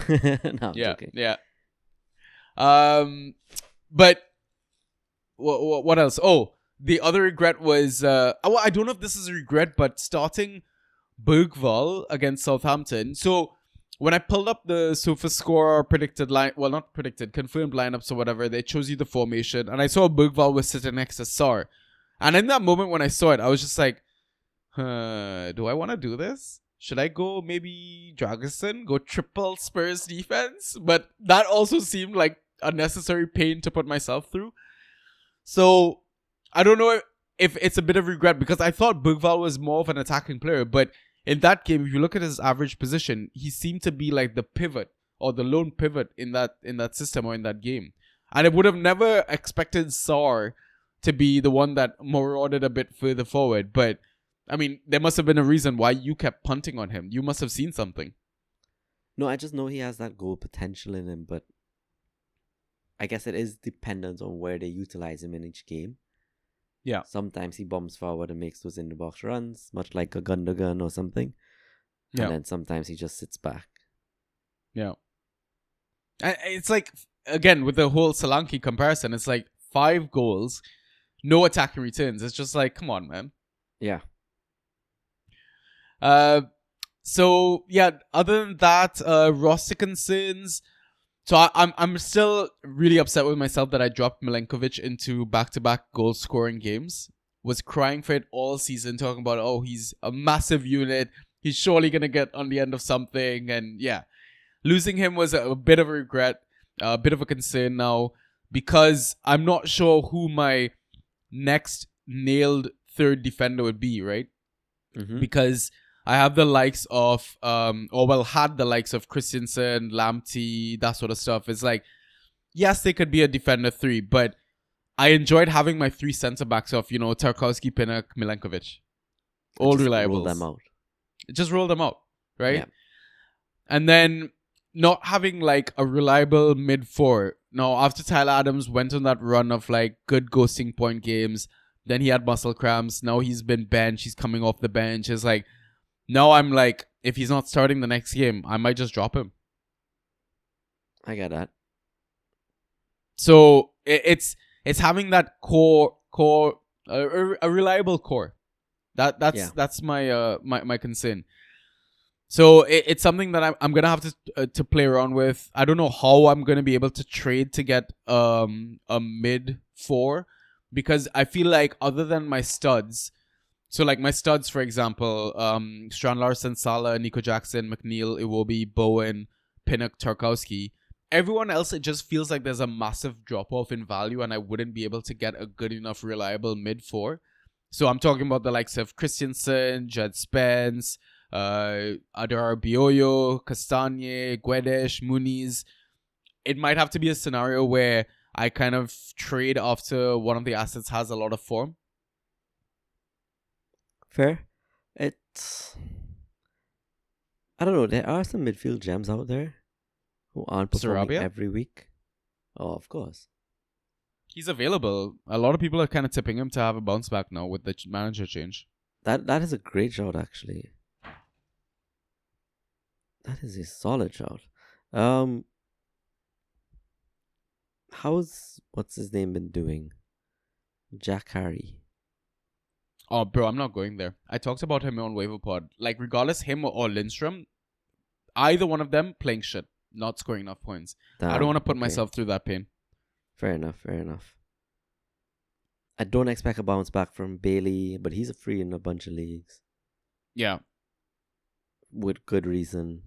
No, I'm joking. Yeah. But what else? Oh, the other regret was I don't know if this is a regret, but starting Bergvall against Southampton. So when I pulled up the SofaScore predicted not predicted, confirmed lineups or whatever, they chose you the formation, and I saw Bergvall was sitting next to Sar, and in that moment when I saw it, I was just like, do I want to do this? Should I go maybe Dragerson, go triple Spurs defense? But that also seemed like unnecessary pain to put myself through. So I don't know if it's a bit of regret, because I thought Bergvall was more of an attacking player. But in that game, if you look at his average position, he seemed to be like the pivot or the lone pivot in that system or in that game. And I would have never expected Sar to be the one that marauded a bit further forward. But I mean, there must have been a reason why you kept punting on him. You must have seen something. No, I just know he has that goal potential in him, but I guess it is dependent on where they utilize him in each game. Yeah. Sometimes he bombs forward and makes those in-the-box runs, much like a Gundogan or something. Yeah. And then sometimes he just sits back. Yeah. It's like, again, with the whole Solanke comparison, it's like 5 goals, no attacking returns. It's just like, come on, man. Yeah. So yeah, other than that, roster concerns. So I'm still really upset with myself that I dropped Milenkovic into back-to-back goal-scoring games. Was crying for it all season, talking about, oh, he's a massive unit. He's surely gonna get on the end of something, and yeah, losing him was a bit of a regret, a bit of a concern now, because I'm not sure who my next nailed third defender would be, right? Mm-hmm. Because I have the likes of, had the likes of Christensen, Lamptey, that sort of stuff. It's like, yes, they could be a defender 3, but I enjoyed having my 3 centre backs of, you know, Tarkowski, Pinnock, Milenkovic. All reliables. Roll them out. Just roll them out, right? Yeah. And then not having like a reliable mid 4. Now, after Tyler Adams went on that run of like good ghosting point games, then he had muscle cramps. Now he's been benched. He's coming off the bench. It's like, now I'm like, if he's not starting the next game, I might just drop him. I get that. So it's having that core, a reliable core. That's my concern. So it's something that I'm gonna have to play around with. I don't know how I'm gonna be able to trade to get a mid 4, because I feel like other than my studs, so like my studs, for example, Strand Larson, Salah, Nico Jackson, McNeil, Iwobi, Bowen, Pinnock, Tarkowski. Everyone else, it just feels like there's a massive drop off in value, and I wouldn't be able to get a good enough reliable mid 4. So I'm talking about the likes of Christensen, Djed Spence, Adar Bioyo, Castagne, Guedes, Muniz. It might have to be a scenario where I kind of trade after one of the assets has a lot of form. Fair. It's... I don't know. There are some midfield gems out there who aren't performing Sarabia? every week. Oh, of course. He's available. A lot of people are kind of tipping him to have a bounce back now with the manager change. That is a great shot, actually. That is a solid shot. How's what's his name been doing? Jack Harry. Oh, bro, I'm not going there. I talked about him on Waiver Pod. Like, regardless, him or Lindstrom, either one of them playing shit, not scoring enough points. I don't want to put myself through that pain. Fair enough, fair enough. I don't expect a bounce back from Bailey, but he's a free in a bunch of leagues. Yeah. With good reason.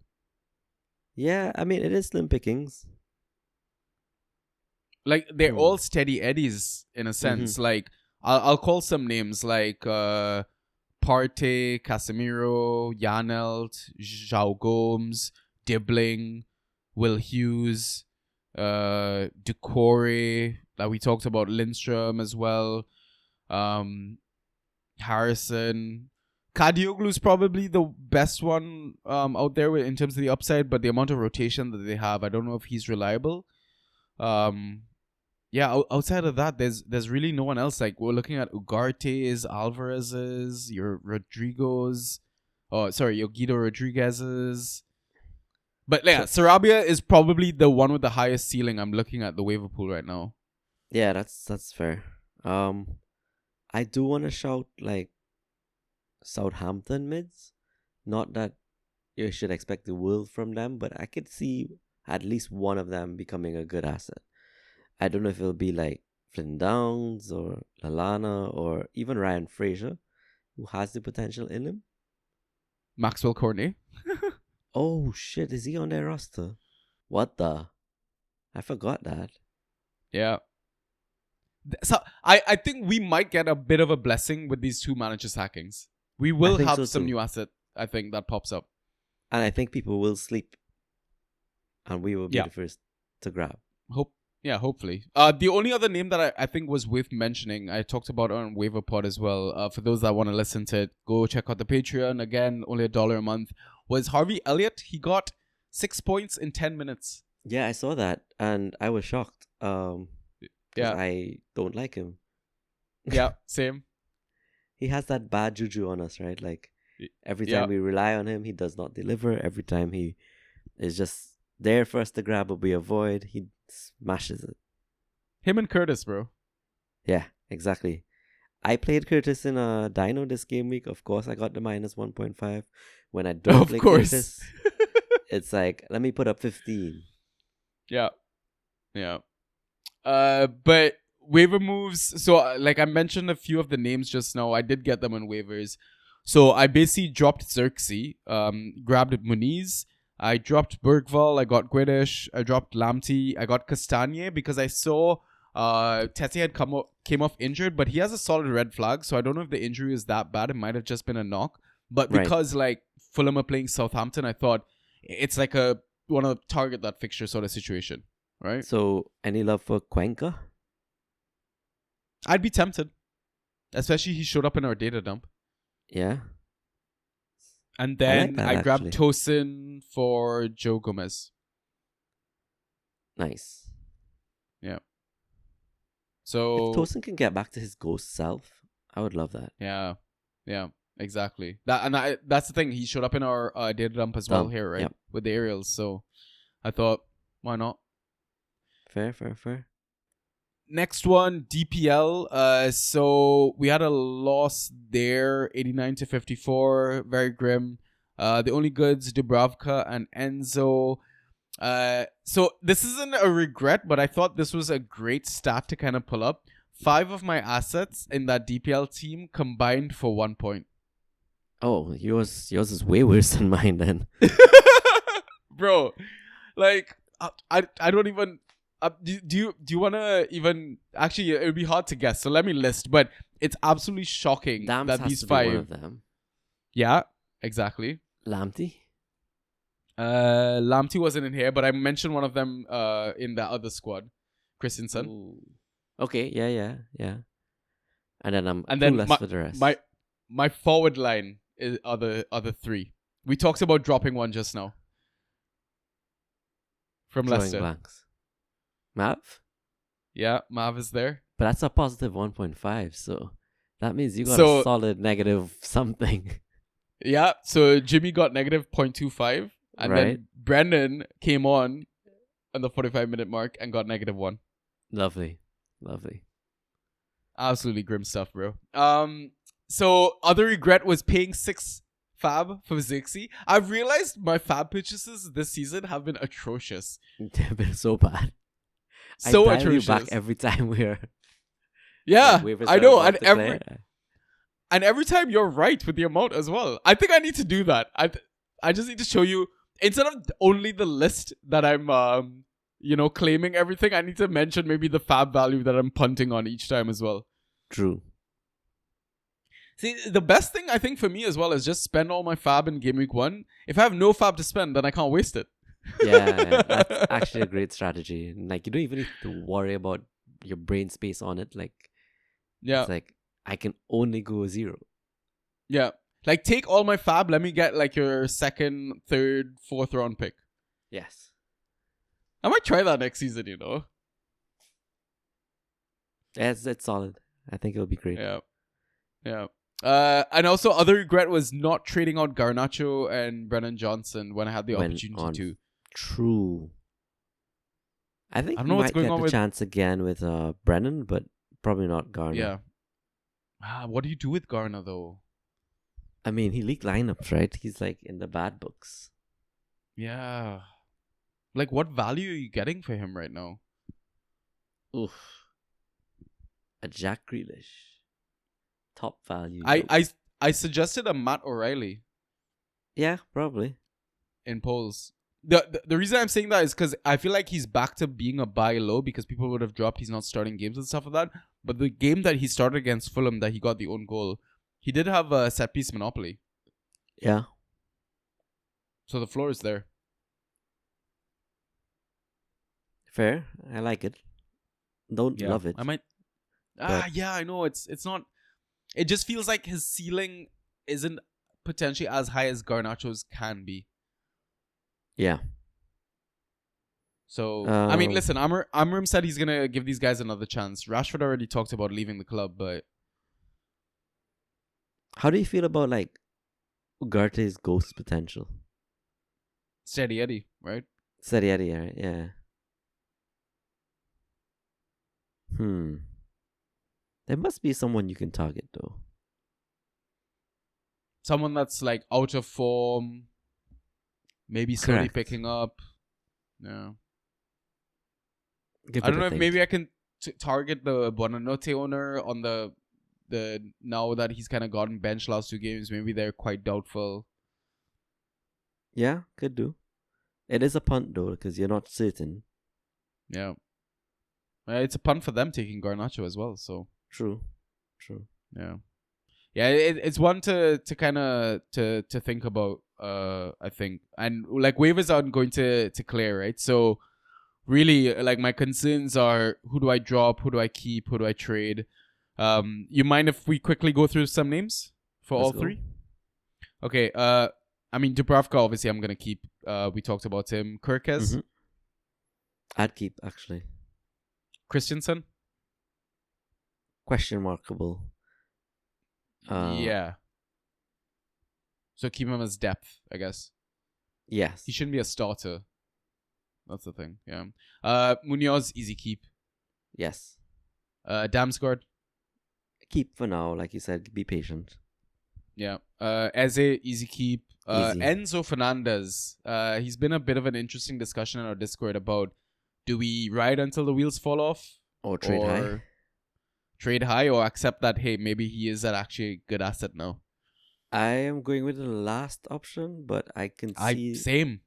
Yeah, I mean, it is slim pickings. Like, they're all steady eddies, in a sense. Like, I'll call some names, like Partey, Casemiro, Janelt, João Gomes, Dibbling, Will Hughes, Decore, that we talked about, Lindstrom as well, Harrison. Kadioglu's probably the best one out there in terms of the upside, but the amount of rotation that they have, I don't know if he's reliable. Yeah, outside of that, there's really no one else. Like, we're looking at Ugarte's, Alvarez's, your Rodrigo's, your Guido Rodriguez's. But yeah, Sarabia is probably the one with the highest ceiling. I'm looking at the waiver pool right now. Yeah, that's fair. I do want to shout like Southampton mids. Not that you should expect the world from them, but I could see at least one of them becoming a good asset. I don't know if it'll be like Flynn Downs or Lallana or even Ryan Fraser, who has the potential in him. Maxwell Cornet. Oh shit, is he on their roster? What the? I forgot that. Yeah. So I think we might get a bit of a blessing with these two managers hackings. We will have some new asset, I think, that pops up. And I think people will sleep. And we will be the first to grab. Hopefully. The only other name that I think was worth mentioning, I talked about on Waiver Pod as well. For those that want to listen to it, go check out the Patreon. Again, only $1 a month. Was Harvey Elliott. He got 6 points in 10 minutes. Yeah, I saw that. And I was shocked. I don't like him. Yeah, same. He has that bad juju on us, right? Like, every time we rely on him, he does not deliver. Every time he is just there for us to grab what we avoid, he smashes it. Him and Curtis, bro. Yeah, exactly. I played Curtis in a Dino this game week. Of course, I got the minus 1.5. When I don't play Curtis, it's like, let me put up 15. Yeah. But waiver moves. So, like I mentioned a few of the names just now. I did get them on waivers. So I basically dropped Xerxes, grabbed Muniz. I dropped Bergval. I got Guedes. I dropped Lamptey. I got Castagne because I saw Tete had came off injured, but he has a solid red flag. So I don't know if the injury is that bad. It might have just been a knock. But because like Fulham are playing Southampton, I thought it's like one of the target that fixture sort of situation, right? So any love for Cuenca? I'd be tempted, especially he showed up in our data dump. Yeah. And then I grabbed actually. Tosin for Joe Gomez. Nice. Yeah. So if Tosin can get back to his ghost self, I would love that. Yeah, exactly. That's the thing. He showed up in our data dump as well here, right? Yep. With the aerials. So I thought, why not? Fair. Next one, DPL. So we had a loss there, 89-54, very grim. The only goods, Dubravka and Enzo. So this isn't a regret, but I thought this was a great stat to kind of pull up. 5 of my assets in that DPL team combined for 1 point. Oh, yours is way worse than mine then. Bro, like I don't even. Do you wanna even? Actually, it would be hard to guess. So let me list. But it's absolutely shocking Dams that has these to be 5. one of them. Yeah, exactly. Lamptey? Lamptey wasn't in here, but I mentioned one of them in the other squad, Christensen. Ooh. Okay, yeah. And then I'm And then clueless for the rest. my forward line is other 3. We talked about dropping one just now from Drawing Leicester. blanks. Mav? Yeah, Mav is there. But that's a positive 1.5, so that means you got So- a solid negative something. Yeah, so Jimmy got negative 0.25, and Right. then Brendan came on the 45-minute mark and got negative 1. Lovely. Absolutely grim stuff, bro. So other regret was paying 6 fab for Zixi. I've realized my fab purchases this season have been atrocious. They've been so bad. So I dial you atrocious. back every time we're Yeah, waivers I are know, about and to every time you're right with the amount as well. I think I need to do that. I just need to show you, instead of only the list that I'm claiming everything, I need to mention maybe the fab value that I'm punting on each time as well. True. See, the best thing I think for me as well is just spend all my fab in game week 1. If I have no fab to spend, then I can't waste it. Yeah, that's actually a great strategy. Like, you don't even need to worry about your brain space on it. Like, Yeah. it's like, I can only go 0. Yeah. Like, take all my fab, let me get like your second, third, fourth round pick. Yes. I might try that next season, It's solid. I think it'll be great. Yeah. Yeah. And also other regret was not trading out Garnacho and Brennan Johnson when I had the When opportunity on- to. True. I think I don't we know what's might going get on the with- chance again with Brennan, but probably not Garner. Yeah. What do you do with Garner though? I mean, he leaked lineups, right? He's like in the bad books. Yeah. Like, what value are you getting for him right now? Oof. A Jack Grealish. Top value. I suggested a Matt O'Reilly Yeah, probably. in polls. The reason I'm saying that is because I feel like he's back to being a buy low because people would have dropped he's not starting games and stuff like that. But the game that he started against Fulham that he got the own goal, he did have a set piece monopoly. Yeah. So the floor is there. Fair. I like it. Don't Yeah, love it. I might. Yeah, I know. It's not. It just feels like his ceiling isn't potentially as high as Garnacho's can be. Yeah. So I mean, Um, listen, Amram said he's gonna give these guys another chance. Rashford already talked about leaving the club, but How do you feel about like Ugarte's ghost potential? steady Eddie, right? Steady Eddie, right? Yeah. There must be someone you can target though. Someone that's like out of form, maybe slowly Correct. picking up. Yeah, Give I it don't a know if think. maybe I can target the Buonanotte owner on the now that he's kind of gotten benched last 2 games. Maybe they're quite doubtful. Yeah, could do. It is a punt though, because you're not certain. Yeah, it's a punt for them taking Garnacho as well. So True. yeah, it's one to kind of to think about. I think, and like waivers aren't going to clear, right? So really, like my concerns are: who do I drop? Who do I keep? Who do I trade? You mind if we quickly go through some names for all Let's go. 3? Okay. I mean Dubravka, obviously I'm gonna keep. We talked about him. Kirkes, Mhm. I'd keep actually. Christensen. Question markable. Yeah. So keep him as depth, I guess. Yes. He shouldn't be a starter. That's the thing. Yeah. Munoz, easy keep. Yes. Damsgaard. Keep for now, like you said. Be patient. Yeah. Eze, easy keep. Easy. Enzo Fernandez. He's been a bit of an interesting discussion in our Discord about, do we ride until the wheels fall off? Or trade high. Trade high, or accept that, hey, maybe he is an actually good asset now. I am going with the last option, but I can see Same.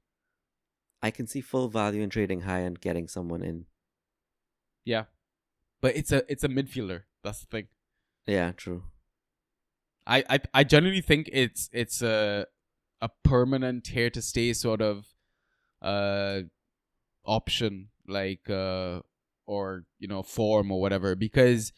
I can see full value in trading high and getting someone in. Yeah. But it's a midfielder. That's the thing. Yeah, true. I genuinely think it's a permanent here to stay sort of option, like or form or whatever, because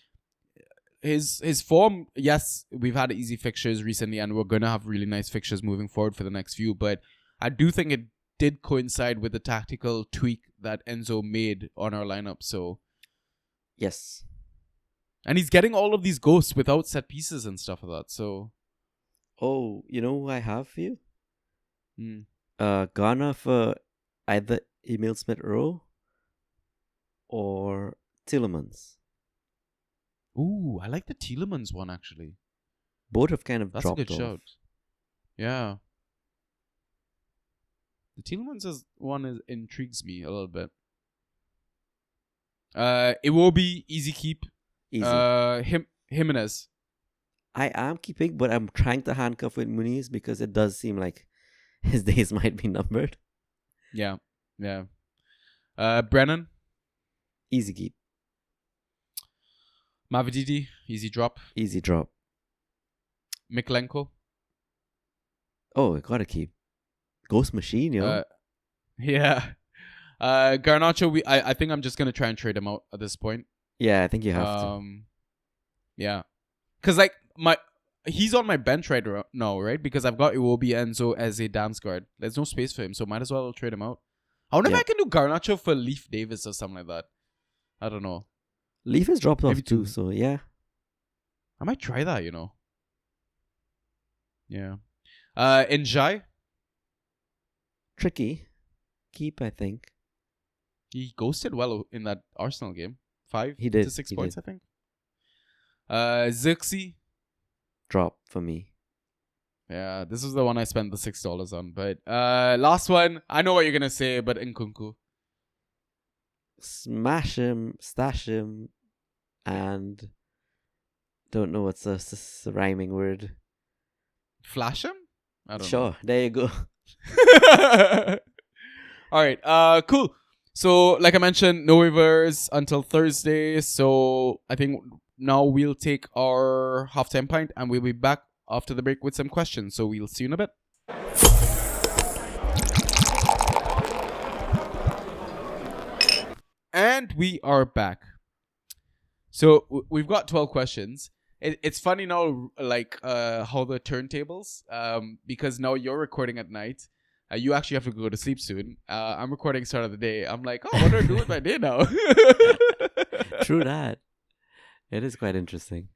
his form, yes, we've had easy fixtures recently and we're gonna have really nice fixtures moving forward for the next few, but I do think it did coincide with the tactical tweak that Enzo made on our lineup. So yes. And he's getting all of these ghosts without set pieces and stuff like that. So, oh, you know who I have for you? Mm. Ghana for either Emil Smith-Rowe or Tielemans. Ooh, I like the Tielemans one actually. Both have kind of That's dropped a good off. shout. Yeah. The Tielemans intrigues me a little bit. It will be easy keep. Easy. Jimenez. I am keeping, but I'm trying to handcuff with Muniz because it does seem like his days might be numbered. Yeah. Brennan. Easy keep. Mavididi, easy drop. Easy drop. Miklenko. Oh, I gotta keep. Ghost Machine, yo. Yeah. Garnacho, I think I'm just gonna try and trade him out at this point. Yeah, I think you have to. Yeah. Cause like he's on my bench right now, right? Because I've got Iwobi Enzo as a Damsgaard. There's no space for him, so might as well trade him out. I wonder if I can do Garnacho for Leaf Davis or something like that. I don't know. Leaf has dropped Maybe off too, so yeah. I might try that, Yeah. Njai. Tricky. Keep, I think. He ghosted well in that Arsenal game. 5 He did, to 6 he points, did. I think. Zirkzee. Drop for me. Yeah, this is the one I spent the $6 on. But last one, I know what you're gonna say, but Nkunku. Smash him, stash him, and don't know what's a rhyming word. Flash him? I don't know. Sure, there you go. All right. Cool. So, like I mentioned, no waivers until Thursday. So, I think now we'll take our halftime pint and we'll be back after the break with some questions. So, we'll see you in a bit. And we are back. So, we've got 12 questions. It's funny now, like how the turntables, because now you're recording at night. You actually have to go to sleep soon. I'm recording start of the day. I'm like, oh, what do I do with my day now? True that. It is quite interesting.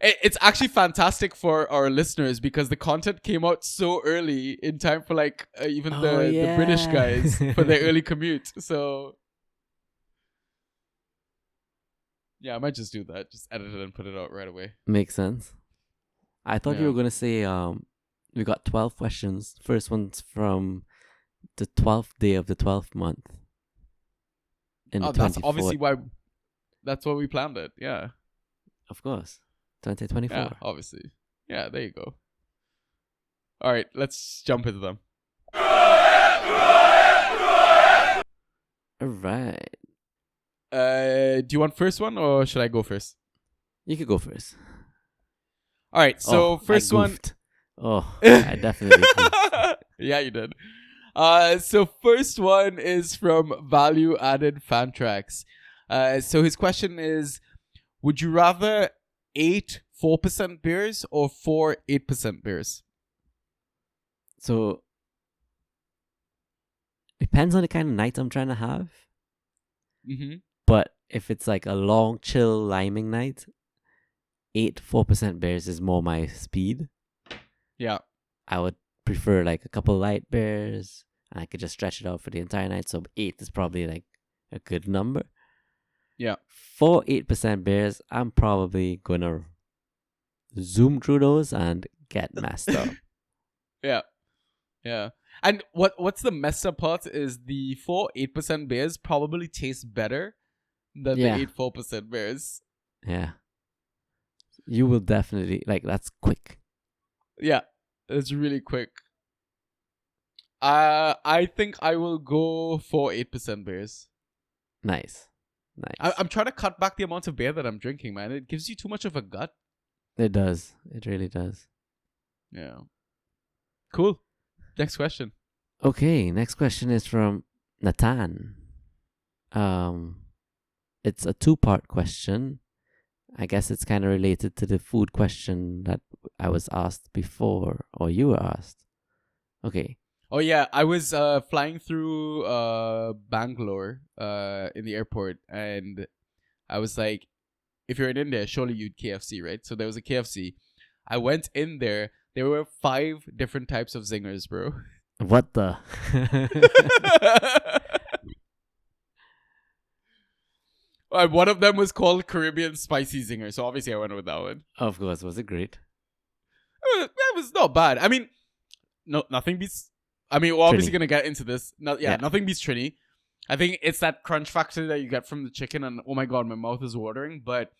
It's actually fantastic for our listeners because the content came out so early in time for like even the British guys for their early commute. So yeah, I might just do that. Just edit it and put it out right away. Makes sense. I thought you were going to say we got 12 questions. First one's from the 12th day of the 12th month. That's obviously why. That's why we planned it. Yeah. Of course. 2024. Yeah, obviously. Yeah, there you go. All right, let's jump into them. All right. Do you want first one or should I go first? You could go first. All right, so first one. Oh, I definitely goofed. Yeah, you did. So first one is from Value Added Fan Tracks. So his question is, would you rather 8 4% beers or 4 8% beers? So depends on the kind of night I'm trying to have. Mm-hmm. But if it's like a long, chill liming night, 8 4% beers is more my speed. Yeah. I would prefer like a couple light beers, and I could just stretch it out for the entire night. So 8 is probably like a good number. Yeah. 4 8% beers, I'm probably gonna zoom through those and get messed up. Yeah. Yeah. And what's the messed up part is the 8% beers probably taste better than Yeah. the 4% beers. Yeah. You will definitely, like, that's quick. Yeah. It's really quick. I think I will go for 8% beers. Nice. Nice. I'm trying to cut back the amount of beer that I'm drinking, man. It gives you too much of a gut. It does. It really does. Yeah. Cool. Next question. Okay, next question is from Nathan. It's a two-part question. I guess it's kind of related to the food question that I was asked before, or you were asked. Okay. Oh yeah, I was flying through Bangalore in the airport, and I was like, if you're in India, surely you'd KFC, right? So there was a KFC. I went in there. There were 5 different types of zingers, bro. What the? One of them was called Caribbean Spicy Zinger, so obviously I went with that one. Of course, was it great? It was not bad. I mean, nothing beats. I mean, we're obviously gonna get into this. Nothing beats Trini. I think it's that crunch factor that you get from the chicken, and oh my god, my mouth is watering. But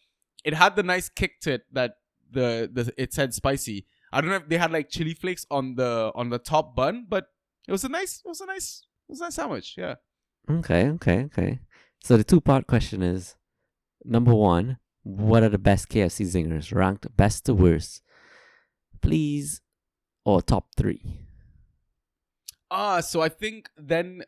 it had the nice kick to it that it said spicy. I don't know if they had like chili flakes on the top bun, but it was a nice sandwich. Yeah. Okay. So the two-part question is, number 1, what are the best KFC zingers ranked best to worst, please, or top 3? So I think then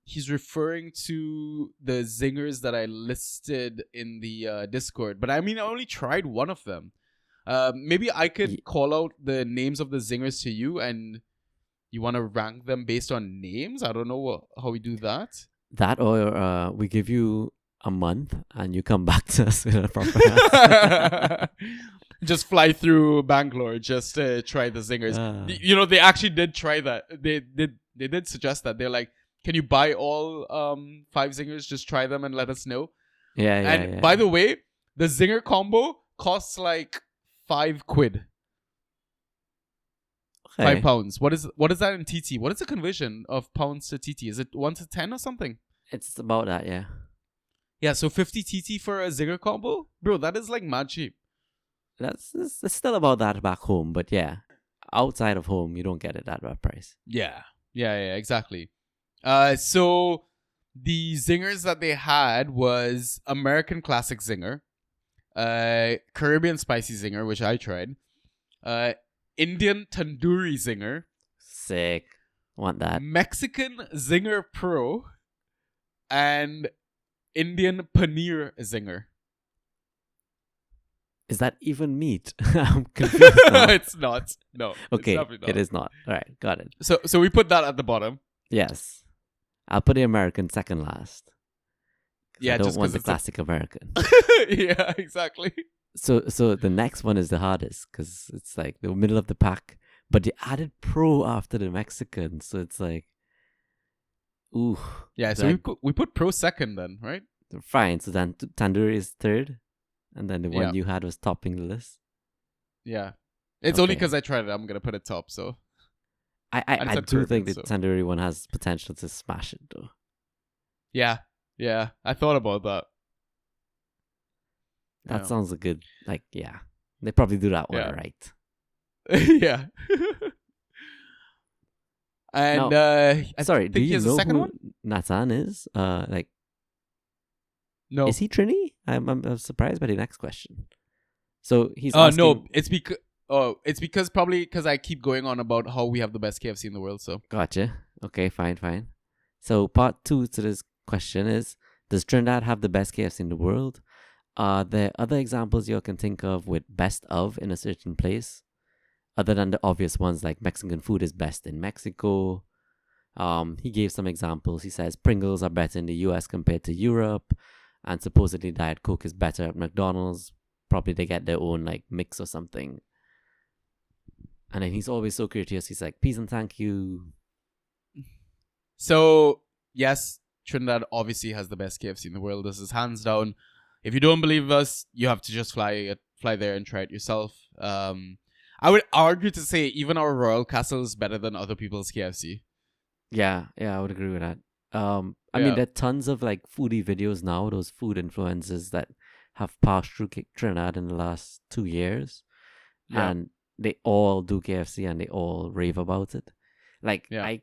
he's referring to the zingers that I listed in the Discord. But I mean, I only tried one of them. Maybe I could call out the names of the zingers to you, and you want to rank them based on names? I don't know how we do that. That, or we give you a month and you come back to us with a proper answer. Just fly through Bangalore, just try the zingers. You know, they actually did try that. They did suggest that. They're like, can you buy all 5 zingers? Just try them and let us know. Yeah. By the way, the zinger combo costs like 5 quid. Okay. £5. What is that in TT? What is the conversion of pounds to TT? Is it 1 to 10 or something? It's about that, yeah. Yeah, so 50 TT for a zinger combo? Bro, that is like mad cheap. It's still about that back home, but yeah, outside of home, you don't get it at that price. Yeah, exactly. So the zingers that they had was American Classic Zinger, Caribbean Spicy Zinger, which I tried, Indian Tandoori Zinger, Sick. Want that? Mexican Zinger Pro, and Indian Paneer Zinger. Is that even meat? I'm confused now. It's not. No. Okay, it's not. it is not. All right, got it. So we put that at the bottom. Yes. I'll put the American second last. Yeah, I don't just want the it's classic American. Yeah, exactly. So the next one is the hardest because it's like the middle of the pack, but they added Pro after the Mexican, so it's like, ooh. Yeah, so we put Pro second then, right? Fine. So then tandoori is third, and then the one you had was topping the list. Yeah, it's only because I tried it. I'm gonna put it top. So I do think the tandoori one has potential to smash it though. Yeah, I thought about that. That sounds a good, like, yeah. They probably do that one right. Yeah. And now, sorry, do he you has know a second who one? Nathan is? Like, no. Is he Trini? I'm surprised by the next question. So he's no, it's because probably because I keep going on about how we have the best KFC in the world. So gotcha. Okay, fine. So part 2 to this question is: does Trinidad have the best KFC in the world? Are there other examples you can think of with best of in a certain place, other than the obvious ones like Mexican food is best in Mexico? He gave some examples. He says Pringles are better in the US compared to Europe, and supposedly Diet Coke is better at McDonald's. Probably they get their own like mix or something. And then he's always so courteous. He's like, peace and thank you. So yes, Trinidad obviously has the best KFC in the world. This is hands down. If you don't believe us, you have to just fly there and try it yourself. I would argue to say even our Royal Castle is better than other people's KFC. Yeah, I would agree with that. I mean, there are tons of like foodie videos now, those food influencers that have passed through Trinidad in the last 2 years, and they all do KFC and they all rave about it. Like, I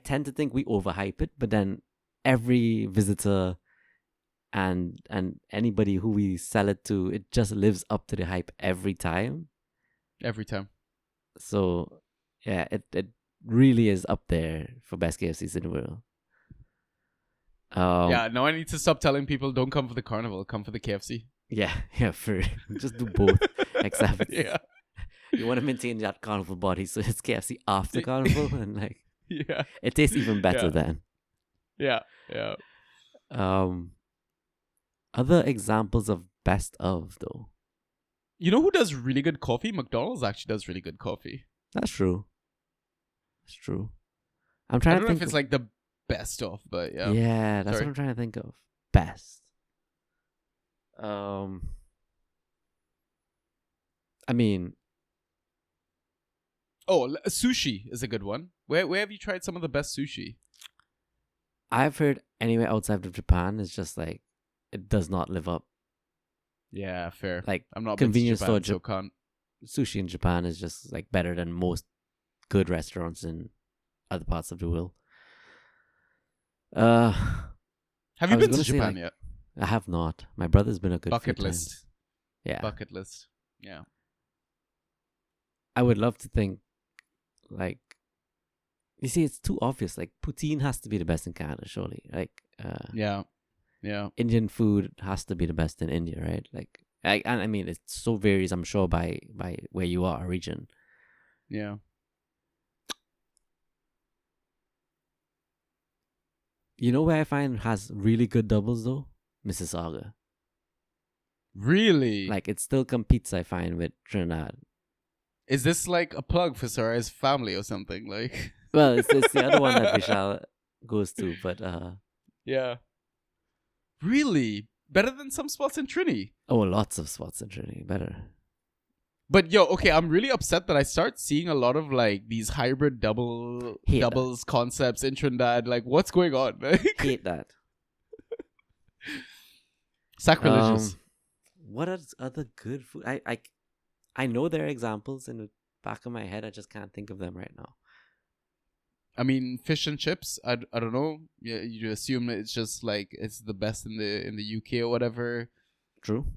tend to think we overhype it, but then every visitor and anybody who we sell it to, it just lives up to the hype every time. Every time. So, yeah, it really is up there for best KFCs in the world. Now I need to stop telling people don't come for the carnival, come for the KFC. Yeah, for just do both. Except Yeah. you want to maintain that carnival body, so it's KFC after carnival, and like Yeah. it tastes even better then. Yeah. Other examples of best of though. You know who does really good coffee? McDonald's actually does really good coffee. That's true. It's true. I'm I trying don't to know think if it's like the best of, but yeah. Yeah, that's Sorry. what I'm trying to think of. Best. I mean, sushi is a good one. Where have you tried some of the best sushi? I've heard anywhere outside of Japan is just like it does not live up. Yeah, fair. Like I'm not convenience been to Japan, store so can't. sushi in Japan is just like better than most good restaurants in other parts of the world. Have you I was been to gonna say, Japan like, yet? I have not. My brother's been a good Bucket few list. times. Yeah. Bucket list. Yeah. I would love to think, like, you see, it's too obvious. Like, poutine has to be the best in Canada, surely. Like, Yeah. Indian food has to be the best in India, right? Like, I mean, it so varies, I'm sure, by where you are, region. Yeah. You know where I find has really good doubles though? Mississauga. Really? Like, it still competes, I find, with Trinidad. Is this like a plug for Sarai's family or something? Like, Well, it's the other one that Vishal goes to, but yeah. Really? Better than some spots in Trini. oh, lots of spots in Trinidad better. But okay, I'm really upset that I start seeing a lot of like these hybrid Hate doubles concepts in Trinidad. Like, what's going on? Like, Hate that. sacrilegious. What are other good food? I know there are examples in the back of my head. I just can't think of them right now. I mean, fish and chips. I don't know. Yeah, you assume it's just like it's the best in the UK or whatever. True.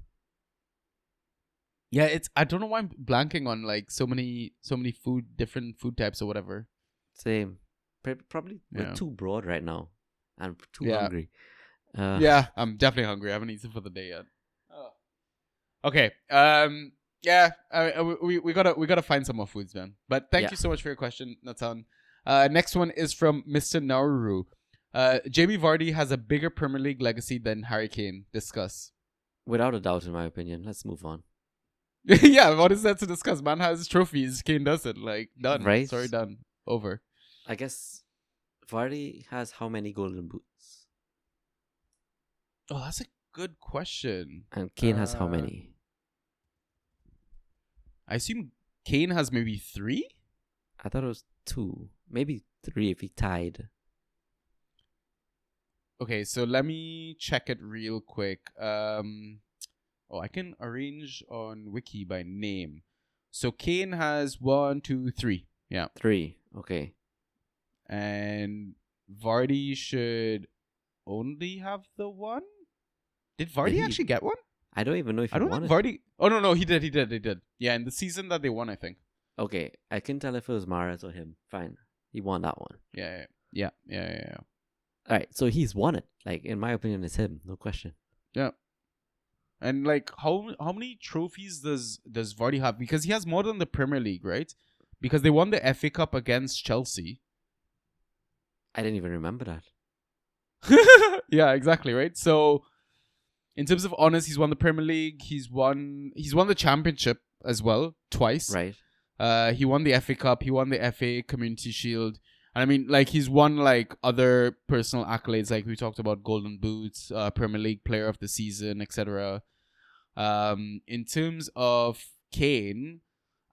Yeah, I don't know why I'm blanking on like so many different food types or whatever. Same. Probably Yeah. we're too broad right now. And too Yeah. hungry. Yeah, I'm definitely hungry. I haven't eaten for the day yet. Oh. Okay. Yeah. We gotta find some more foods, man. But thank you so much for your question, Nathan. Next one is from Mr. Nauru. Jamie Vardy has a bigger Premier League legacy than Harry Kane. Discuss. Without a doubt, in my opinion. Let's move on. Yeah, what is that to discuss? Man has trophies. Kane doesn't. Like, done. Right? Sorry, done. Over. I guess Vardy has how many golden boots? Oh, that's a good question. And Kane has how many? I assume Kane has maybe 3? I thought it was 2. Maybe 3 if he tied. Okay, so let me check it real quick. I can arrange on Wiki by name. So Kane has 1, 2, 3. Yeah. 3. Okay. And Vardy should only have the 1? Did Vardy actually get one? I don't even know if he I don't won think it. Vardy... Oh, no, he did. Yeah, in the season that they won, I think. Okay, I can tell if it was Mahrez or him. Fine. He won that one. Yeah. Alright, so he's won it. Like, in my opinion, it's him. No question. Yeah. And like, how many trophies does Vardy have? Because he has more than the Premier League, right? Because they won the FA Cup against Chelsea. I didn't even remember that. Yeah, exactly, right? So, in terms of honors, he's won the Premier League. He's won the Championship as well, twice. Right. He won the FA Cup. He won the FA Community Shield. I mean, like, he's won like other personal accolades, like we talked about Golden Boots, Premier League Player of the Season, etc. In terms of Kane,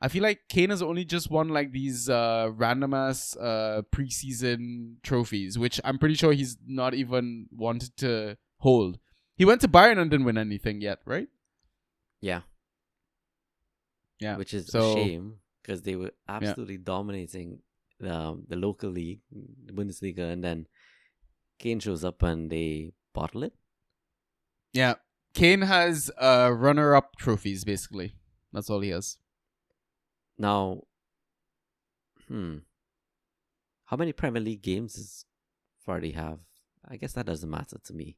I feel like Kane has only just won like these random ass preseason trophies, which I'm pretty sure he's not even wanted to hold. He went to Bayern and didn't win anything yet, right? Yeah. Yeah. Which is So, a shame because they were absolutely dominating the local league, the Bundesliga, and then Kane shows up and they bottle it. Yeah. Kane has runner-up trophies, basically. That's all he has. Now, how many Premier League games does Vardy have? I guess that doesn't matter to me.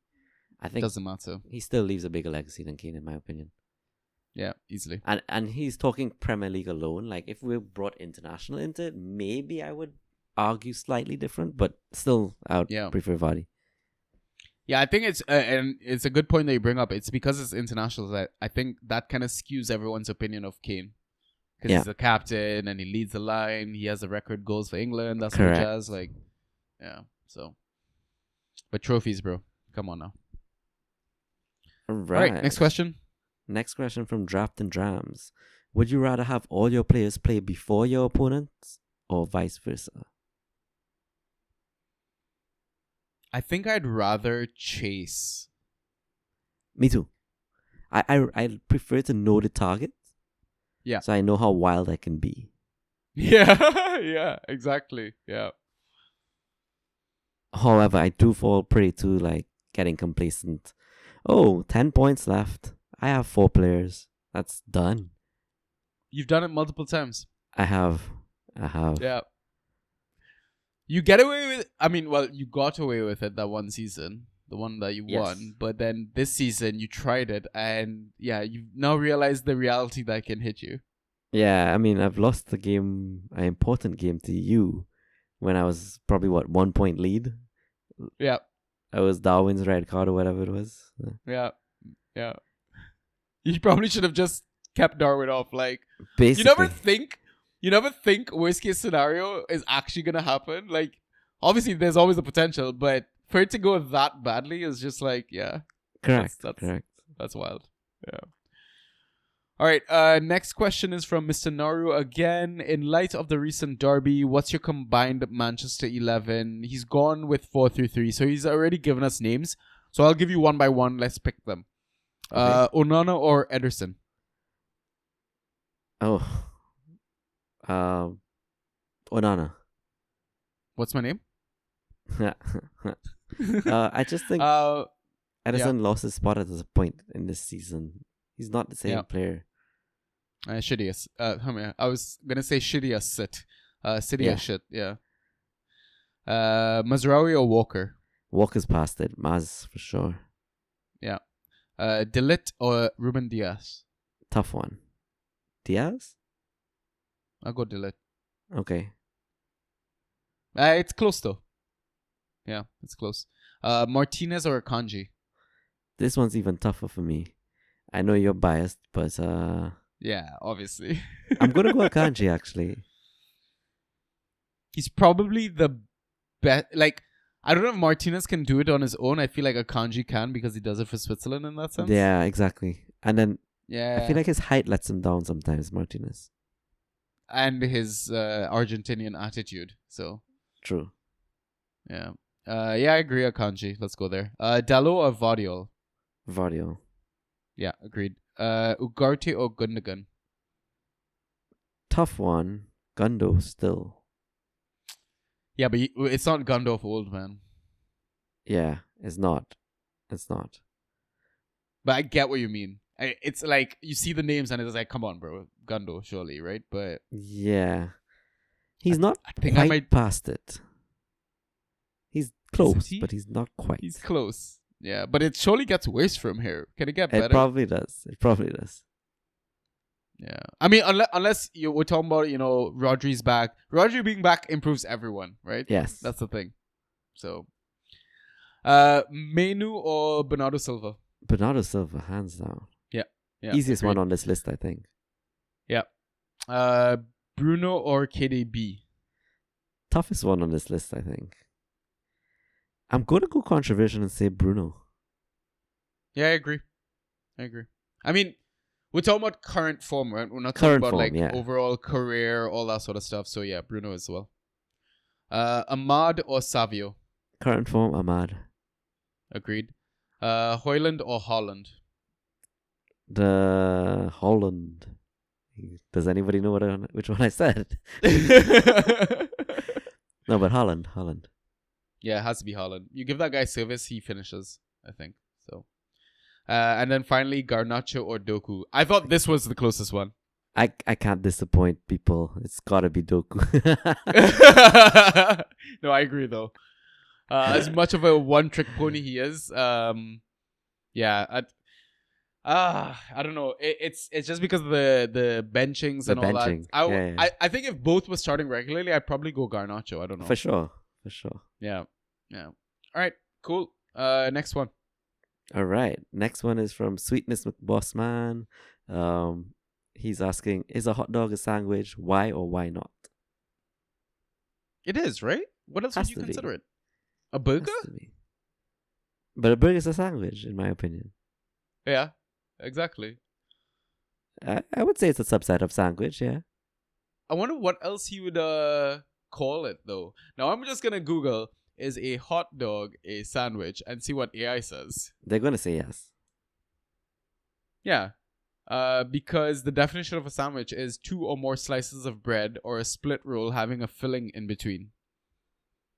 I think Doesn't matter. he still leaves a bigger legacy than Kane, in my opinion. Yeah, easily. And he's talking Premier League alone. Like, if we brought international into it, maybe I would argue slightly different, but still, I would prefer Vardy. Yeah, I think it's and it's a good point that you bring up. It's because it's international that I think that kind of skews everyone's opinion of Kane. Because he's the captain and he leads the line. He has the record goals for England. That's what jazz. Like, yeah. So, but trophies, bro. Come on now. All right. Next question. Next question from Draft and Drams. Would you rather have all your players play before your opponents or vice versa? I think I'd rather chase. Me too. I prefer to know the target. Yeah. So I know how wild I can be. Yeah. Yeah, exactly. Yeah. However, I do fall prey to like getting complacent. Oh, 10 points left. I have 4 players. That's done. You've done it multiple times. I have. Yeah. You get away with you got away with it that one season, the one that you won, but then this season you tried it and you now realize the reality that can hit you. Yeah, I mean, I've lost an important game to you when I was probably 1 point lead. Yeah. I was Darwin's red card or whatever it was. Yeah. Yeah. You probably should have just kept Darwin off. Like, basically. You never think worst case scenario is actually gonna happen. Like, obviously there's always the potential, but for it to go that badly is just like, correct. That's wild. Yeah. All right. Next question is from Mr. Naru again. In light of the recent derby, what's your combined Manchester 11? He's gone with 4-3-3, so he's already given us names. So I'll give you one by one. Let's pick them. Okay. Onana or Ederson? Oh. Onana. What's my name? I just think Ederson lost his spot at this point in this season. He's not the same player. Shittiest. I was gonna say shittiest sit. Shittiest shit. Yeah. Mazraoui or Walker? Walker's past it. Maz for sure. Yeah. De Ligt or Ruben Diaz? Tough one. Diaz? I'll go De Ligt. Okay. It's close though. Yeah, it's close. Martinez or Akanji? This one's even tougher for me. I know you're biased, but yeah, obviously. I'm gonna go Akanji actually. He's probably the best. Like, I don't know if Martinez can do it on his own. I feel like Akanji can because he does it for Switzerland in that sense. Yeah, exactly. And then I feel like his height lets him down sometimes, Martinez. And his Argentinian attitude. So true. Yeah. I agree. Akanji. Let's go there. Dalot or Vardiol? Vardiol. Yeah, agreed. Ugarte or Gundogan? Tough one. Gundo still. Yeah, but it's not Gundo of old, man. Yeah, it's not. It's not. But I get what you mean. It's like, you see the names and it's like, come on, bro. Gundo, surely, right? But yeah. He's not I think quite I might past it. He's close, but he's not quite. He's close. Yeah, but it surely gets worse from here. Can it get better? It probably does. Yeah. I mean, unless we're talking about, Rodri's back. Rodri being back improves everyone, right? Yes. That's the thing. So, Menu or Bernardo Silva? Bernardo Silva, hands down. Yeah. Easiest one on this list, I think. Yeah. Bruno or KDB? toughest one on this list, I think. I'm going to go controversial and say Bruno. Yeah, I agree. I mean, we're talking about current form, right? We're not Current talking about form, yeah. overall career, all that sort of stuff. So yeah, Bruno as well. Ahmad or Savio? Current form, Ahmad. Agreed. Hoyland or Holland? The Holland. Does anybody know which one I said? No, but Holland. Yeah, it has to be Holland. You give that guy service, he finishes, I think. So, and then finally, Garnacho or Doku. I thought this was the closest one. I can't disappoint people. It's gotta be Doku. No, I agree though. As much of a one-trick pony he is, yeah, I don't know. It's just because of the benchings The and all benching, that. yeah. I think if both were starting regularly, I'd probably go Garnacho. I don't know. For sure. Yeah. All right, cool. Next one. All right. Next one is from Sweetness McBossman. He's asking, is a hot dog a sandwich? Why or why not? It is, right? What else would Has you to be. consider it? A burger? Has to be. But a burger is a sandwich, in my opinion. Yeah, exactly. I would say it's a subset of sandwich, yeah. I wonder what else he would call it though. Now I'm just gonna Google, is a hot dog a sandwich, and see what AI says. They're going to say yes. Yeah. Because the definition of a sandwich is 2 or more slices of bread or a split roll having a filling in between.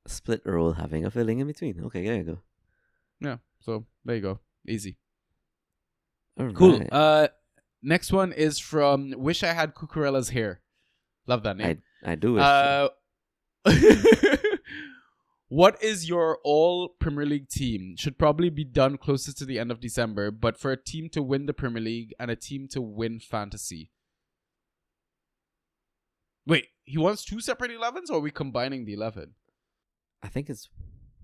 Split roll having a filling in between. Okay, there you go. Yeah, so there you go. Easy. All Cool. right. Next one is from Wish I Had Cucurella's Hair. Love that name. I do wish. What is your all Premier League team? Should probably be done closer to the end of December, but for a team to win the Premier League and a team to win fantasy. Wait, he wants 2 separate 11s, or are we combining the 11? I think it's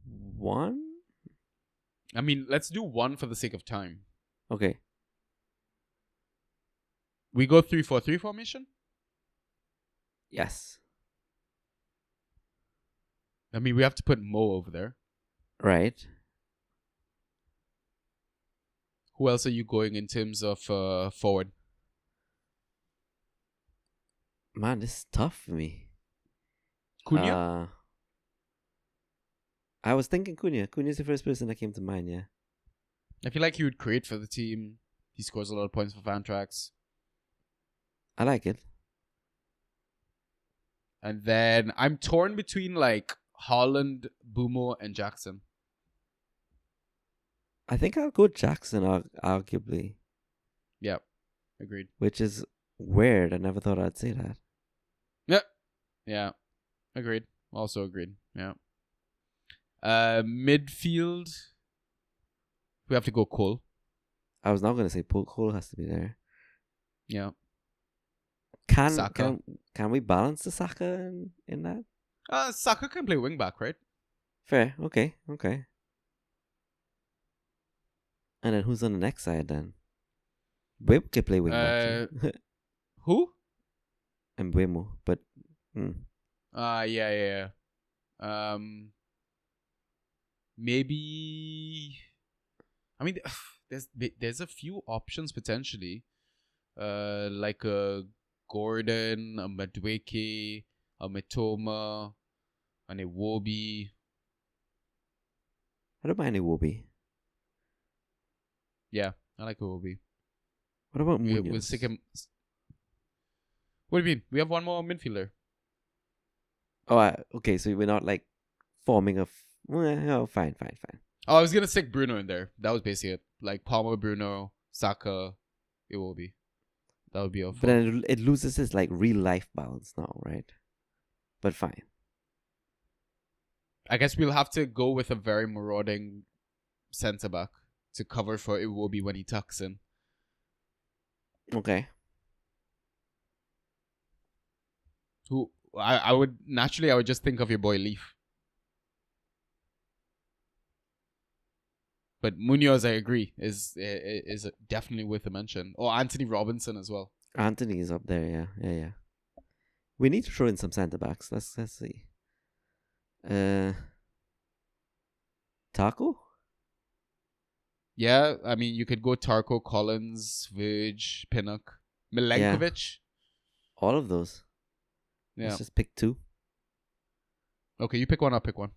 one? I mean, let's do one for the sake of time. Okay. We go 3-4-3 formation? Yes. I mean, we have to put Mo over there. Right. Who else are you going in terms of forward? Man, this is tough for me. Cunha? I was thinking Cunha. Cunha's the first person that came to mind, yeah. I feel like he would create for the team. He scores a lot of points for Fantrax. I like it. And then I'm torn between like Holland, Bumo, and Jackson. I think I'll go Jackson, arguably. Yeah, agreed. Which is weird. I never thought I'd say that. Yeah, agreed. Also agreed. Yeah. Midfield. We have to go Cole. I was not going to say Cole has to be there. Yeah. Can we balance the Saka in that? Saka can play wing back, right? Fair. Okay. And then who's on the next side then? Mbeumo can play wing back. Who? Mbeumo, but. Yeah. Maybe. I mean, there's a few options potentially. Like a Gordon, a Madueke, a Mitoma, and a Iwobi. I don't mind Iwobi. Yeah, I like Iwobi. What about Munoz? We'll stick him. What do you mean? We have one more midfielder. Oh, okay. So we're not like forming a. Oh, fine. Oh, I was gonna stick Bruno in there. That was basically it. Like Palmer, Bruno, Saka, Iwobi. That would be all. But then it loses its like real life balance now, right? But fine. I guess we'll have to go with a very marauding centre back to cover for Iwobi when he tucks in. Okay. Who I would just think of your boy Leaf. But Munoz, I agree, is definitely worth a mention. Or Anthony Robinson as well. Anthony is up there, yeah. We need to throw in some centre backs. Let's see. Taco? Yeah, I mean, you could go Tarko, Collins, Virg, Pinnock, Milenkovic. All of those. Yeah. Let's just pick 2. Okay, you pick one, I'll pick one.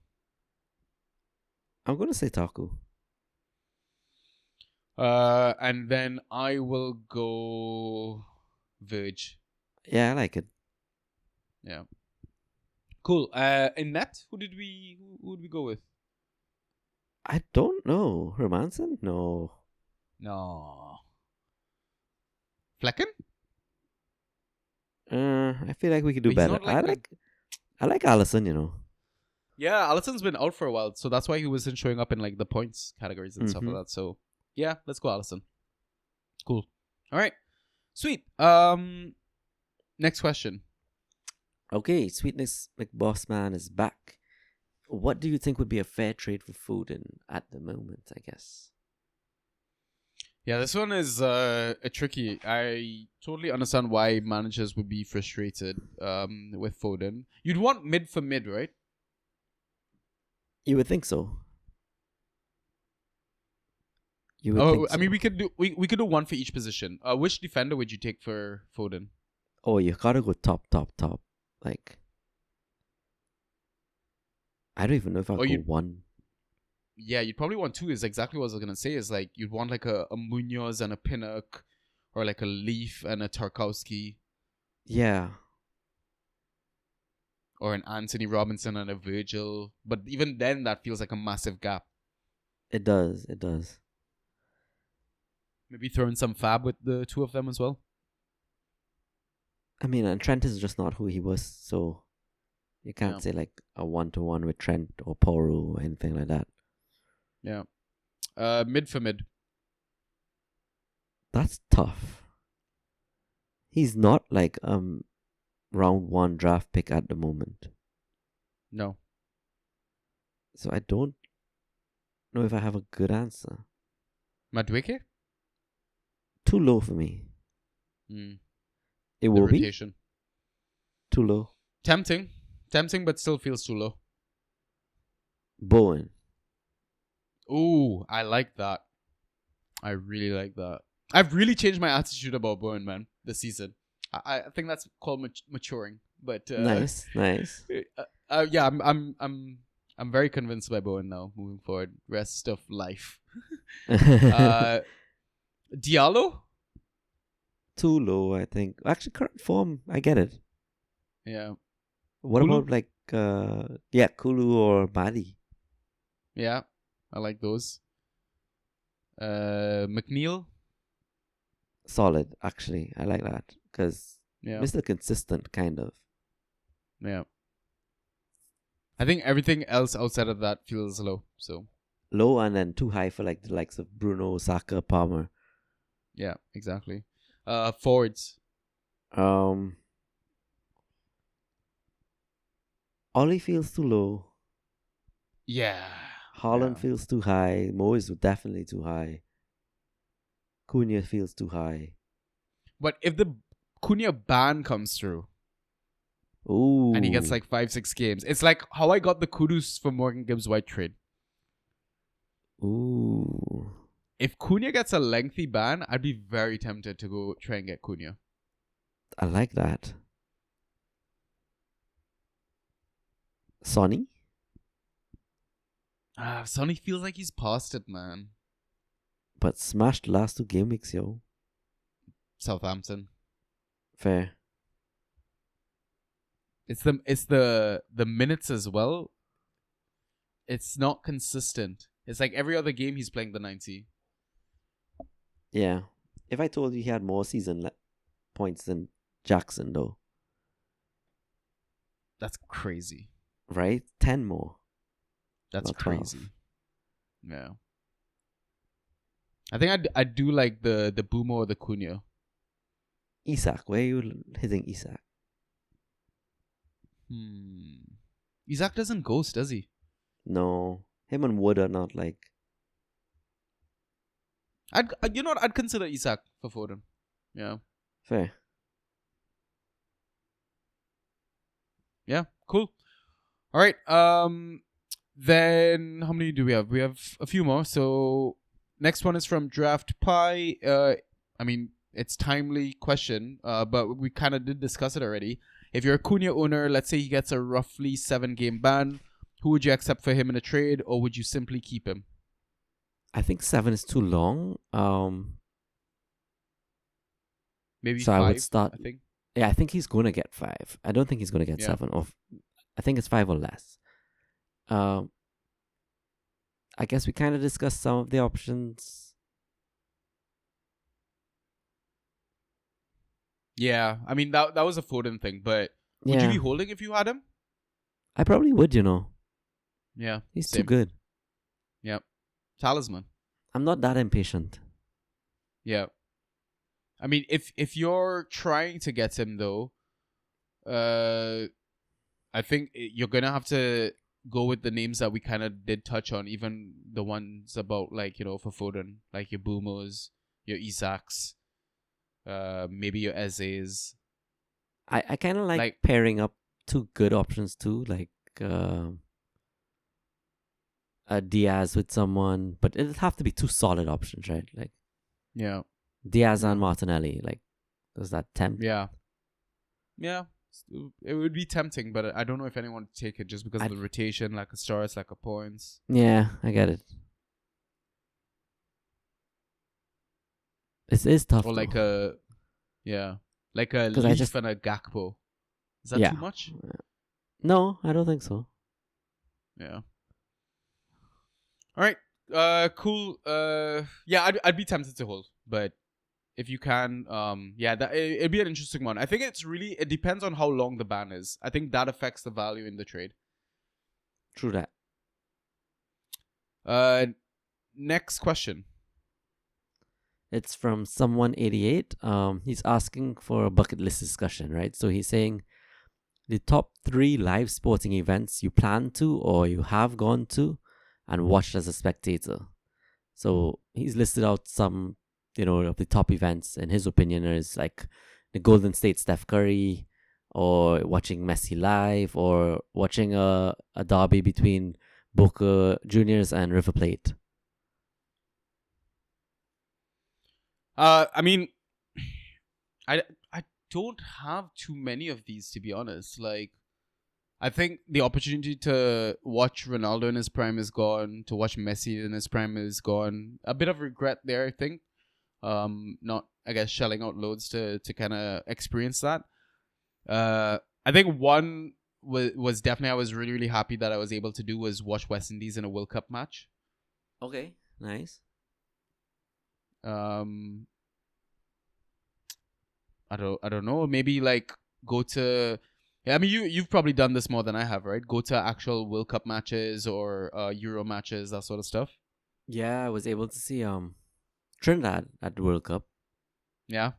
I'm going to say Taco. And then I will go Virg. Yeah, I like it. Yeah. Cool. In net, who would we go with? I don't know. Hermansen? No. No. Flecken? I feel like we could do But he's better. not I like Allison, you know. Yeah, Allison's been out for a while, so that's why he wasn't showing up in like the points categories and stuff like Mhm. that. So yeah, let's go Allison. Cool. All right. Sweet. Next question. Okay, Sweetness McBossman is back. What do you think would be a fair trade for Foden at the moment, I guess? Yeah, this one is a tricky. I totally understand why managers would be frustrated with Foden. You'd want mid for mid, right? You would think so. You would think so. I mean, we could do one for each position. Which defender would you take for Foden? Oh, you gotta go top. Like, I don't even know if I'll go 1. Yeah, you'd probably want 2. Is exactly what I was gonna say. Is like you'd want like a Munoz and a Pinnock, or like a Leaf and a Tarkowski, Yeah. or an Anthony Robinson and a Virgil. But even then, that feels like a massive gap. It does. Maybe throw in some Fab with the 2 of them as well. I mean, and Trent is just not who he was, so you can't Yeah. say like a 1-to-1 with Trent or Poro or anything like that. Yeah. Mid for mid. That's tough. He's not like round 1 draft pick at the moment. No. So I don't know if I have a good answer. Madueke? Too low for me. Mm. It The will be rotation. too low. Tempting, but still feels too low. Bowen. Ooh, I like that. I really like that. I've really changed my attitude about Bowen, man, this season. I think that's called maturing. But Nice. yeah, I'm very convinced by Bowen now. Moving forward, rest of life. Diallo? Too low, I think. Actually, current form, I get it. Yeah. What Kulu? about like Kulu or Madi? Yeah, I like those. McNeil? Solid, actually. I like that because Yeah. Mr. Consistent, kind of. Yeah. I think everything else outside of that feels low. So Low and then too high for like the likes of Bruno, Saka, Palmer. yeah, exactly. Forwards. Ollie feels too low. Yeah. Holland Yeah. feels too high. Mo is definitely too high. Cunha feels too high. But if the Cunha ban comes through Ooh. and he gets like 5-6 games, it's like how I got the kudos for Morgan Gibbs White trade. Ooh. If Cunha gets a lengthy ban, I'd be very tempted to go try and get Cunha. I like that. Sonny? Sonny feels like he's past it, man. But smashed last 2 game weeks, yo. Southampton. Fair. It's the minutes as well. It's not consistent. It's like every other game he's playing the 90. Yeah. If I told you he had more season points than Jackson, though. That's crazy. Right? 10 more. That's Not 12. crazy. Yeah. I think I do like the Boomer or the Cunha. Isak, where are you hitting Isak? Isaac doesn't ghost, does he? No. Him and Wood are not like... I'd consider Isaac for Foden. Yeah. Fair. Yeah, cool. All right. Then how many do we have? We have a few more. So next one is from Draft Pie. I mean, it's timely question. But we kind of did discuss it already. If you're a Cunha owner, let's say he gets a roughly 7-game ban, who would you accept for him in a trade, or would you simply keep him? I think 7 is too long. Maybe so 5. I would start. I think. Yeah, I think he's gonna get 5. I don't think he's gonna get 7. Or I think it's 5 or less. I guess we kind of discussed some of the options. Yeah, I mean that was a Foden thing, but would you be holding if you had him? I probably would, Yeah, He's same. too good. Yep. Talisman. I'm not that impatient. Yeah. I mean, if you're trying to get him though, I think you're gonna have to go with the names that we kind of did touch on, even the ones about like for Foden, like your Boomers, your Isaks, maybe your Ezes. I kind of like pairing up 2 good options too, like a Diaz with someone, but it'll have to be 2 solid options, right? Like Diaz and Martinelli. Like, does that tempt? Yeah. It would be tempting, but I don't know if anyone would take it just because of the rotation, like a stars, like a points. Yeah, I get it. It is tough. Or like though. like a Leaf and a Gakpo. Is that too much? No, I don't think so. Yeah. All right. Cool. Yeah, I'd be tempted to hold, but if you can, it'd be an interesting one. I think it depends on how long the ban is. I think that affects the value in the trade. True that. Next question. It's from someone88. He's asking for a bucket list discussion, right? So he's saying the top 3 live sporting events you plan to or you have gone to and watched as a spectator. So he's listed out some, of the top events. In his opinion, is like the Golden State Steph Curry, or watching Messi live, or watching a derby between Boca Juniors and River Plate. I mean, I don't have too many of these, to be honest. Like, I think the opportunity to watch Ronaldo in his prime is gone. To watch Messi in his prime is gone. A bit of regret there, I think. Not, I guess, shelling out loads to kind of experience that. I think one was definitely I was really, really happy that I was able to do was watch West Indies in a World Cup match. Okay, nice. I don't know. Maybe like go to. Yeah, I mean you've probably done this more than I have, right? Go to actual World Cup matches or Euro matches, that sort of stuff. Yeah, I was able to see Trinidad at the World Cup. Yeah,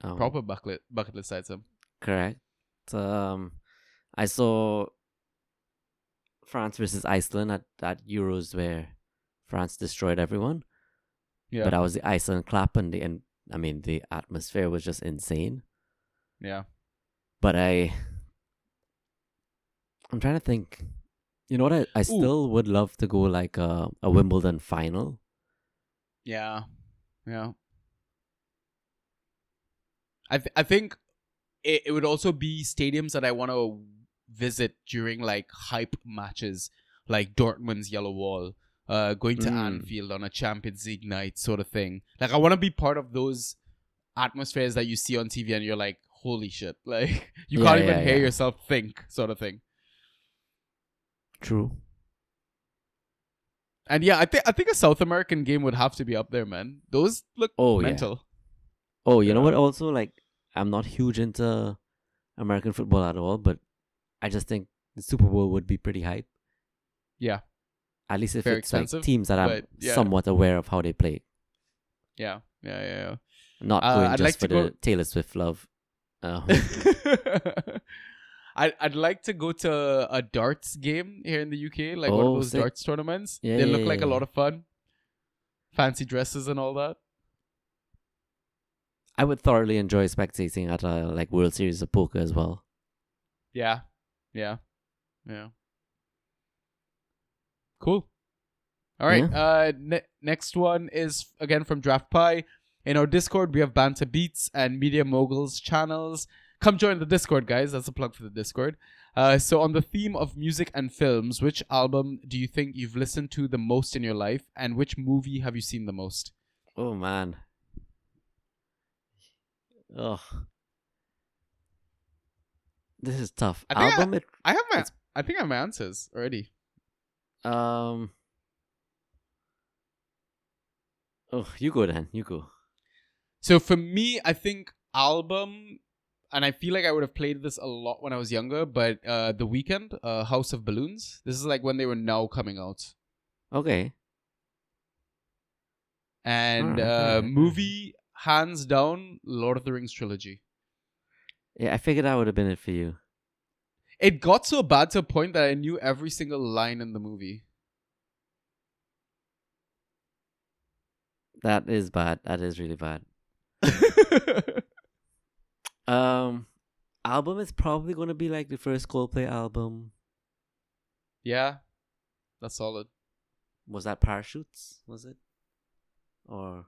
proper bucket list item. Correct. I saw France versus Iceland at Euros where France destroyed everyone. Yeah. But I was the Iceland clap and the atmosphere was just insane. Yeah. But I'm trying to think. You know what? I still would love to go like a Wimbledon final. Yeah. I think it would also be stadiums that I want to visit during like hype matches, like Dortmund's Yellow Wall, going to Anfield on a Champions League night sort of thing. Like I want to be part of those atmospheres that you see on TV and you're like, holy shit, like you can't even hear yourself think, sort of thing. True. And yeah, I think a South American game would have to be up there, man. Those look mental. Yeah. Oh, you know what? Also, like, I'm not huge into American football at all, but I just think the Super Bowl would be pretty hype. Yeah. At least if it's like teams that I'm somewhat aware of how they play. Yeah. Not going just for the Taylor Swift love. I'd like to go to a darts game here in the UK, like one of those darts tournaments. Yeah, they look like a lot of fun. Fancy dresses and all that. I would thoroughly enjoy spectating at a like World Series of Poker as well. Yeah. Cool. All right. Next one is again from Draft Pie. In our Discord, we have Banter Beats and Media Moguls channels. Come join the Discord, guys. That's a plug for the Discord. So on the theme of music and films, which album do you think you've listened to the most in your life, and which movie have you seen the most? Oh man. Oh. This is tough. I think I have my answers already. Oh, you go then. You go. So for me, I think album, and I feel like I would have played this a lot when I was younger, but The Weeknd, House of Balloons. This is like when they were now coming out. Okay. And movie, hands down, Lord of the Rings trilogy. Yeah, I figured that would have been it for you. It got so bad to a point that I knew every single line in the movie. That is bad. That is really bad. Album is probably going to be like the first Coldplay album. Yeah, that's solid. Was that Parachutes? Was it? Or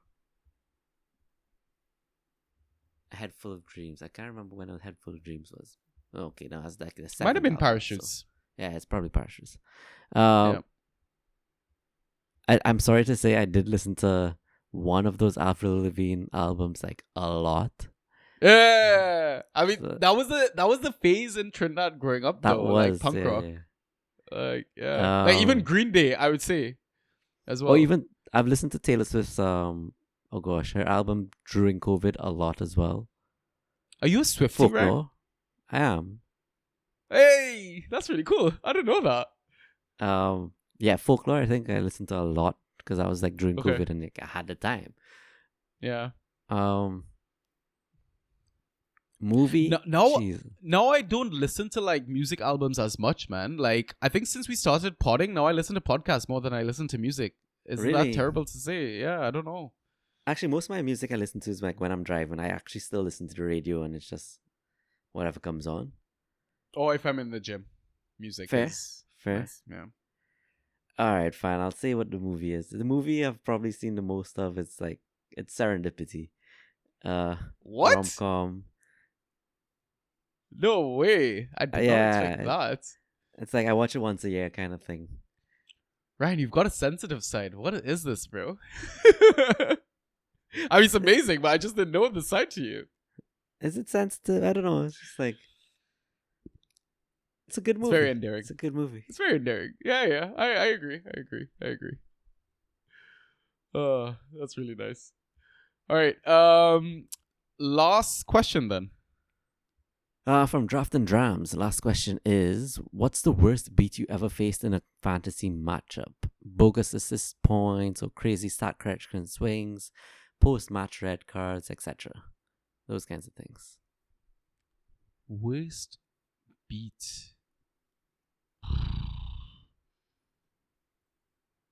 A Head Full of Dreams? I can't remember when A Head Full of Dreams was. Okay, no, that's like the second. Might have been album, Parachutes. So, yeah, it's probably Parachutes. Yeah. I'm sorry to say I did listen to one of those Avril Lavigne albums like a lot. Yeah, I mean So- that was the phase in Trinidad growing up. That though, was like punk yeah, rock. yeah. Like even Green Day, I would say, as well. Or even I've listened to Taylor Swift's oh gosh, her album during COVID a lot as well. Are you a Swiftie, right? Folklore. I am. Hey, that's really cool. I didn't know that. Yeah, Folklore. I think I listened to a lot because I was like during Okay. COVID and like I had the time. Yeah. Movie. No, Jeez. now I don't listen to like music albums as much, man. Like I think since we started podding, now I listen to podcasts more than I listen to music. Isn't Really? that terrible to say? Yeah, I don't know. Actually, most of my music I listen to is like when I'm driving. I actually still listen to the radio and it's just whatever comes on. Or if I'm in the gym, music Fair. is Fair. nice. Yeah. All right, fine. I'll say what the movie is. The movie I've probably seen the most of. It's Serendipity. What? Rom-com. No way. I did not expect that. It's like I watch it once a year kind of thing. Ryan, you've got a sensitive side. What is this, bro? I mean, it's amazing, but I just didn't know the side to you. Is it sensitive? I don't know. It's just like it's a good movie. It's very endearing. It's a good movie. It's very endearing. Yeah. I agree. Oh, that's really nice. All right. Last question then. From Draft and Drams, the last question is: what's the worst beat you ever faced in a fantasy matchup? Bogus assist points or crazy stat correction swings, post-match red cards, etc. Those kinds of things. Worst beat.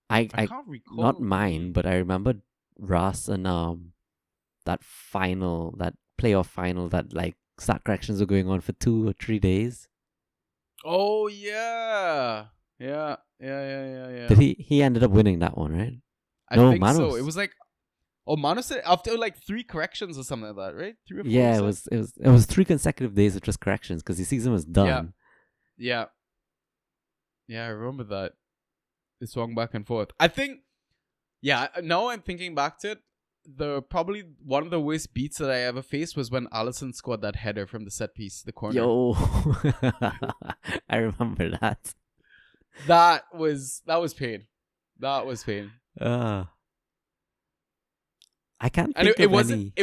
I can't recall. not mine, but I remember Ross and that playoff final that like stat corrections were going on for 2 or 3 days. Oh yeah. Yeah. Did he ended up winning that one, right? I No, think so. Manos. It was like, Manos said after like 3 corrections or something like that, right? 3 or 4. Yeah, you it said? was 3 consecutive days of just corrections because the season was done. Yeah, I remember that. They swung back and forth. I think, yeah. Now I'm thinking back to it. Probably one of the worst beats that I ever faced was when Allison scored that header from the set piece, the corner. Yo, I remember that. That was pain. That was pain. I can't And think it of wasn't. any.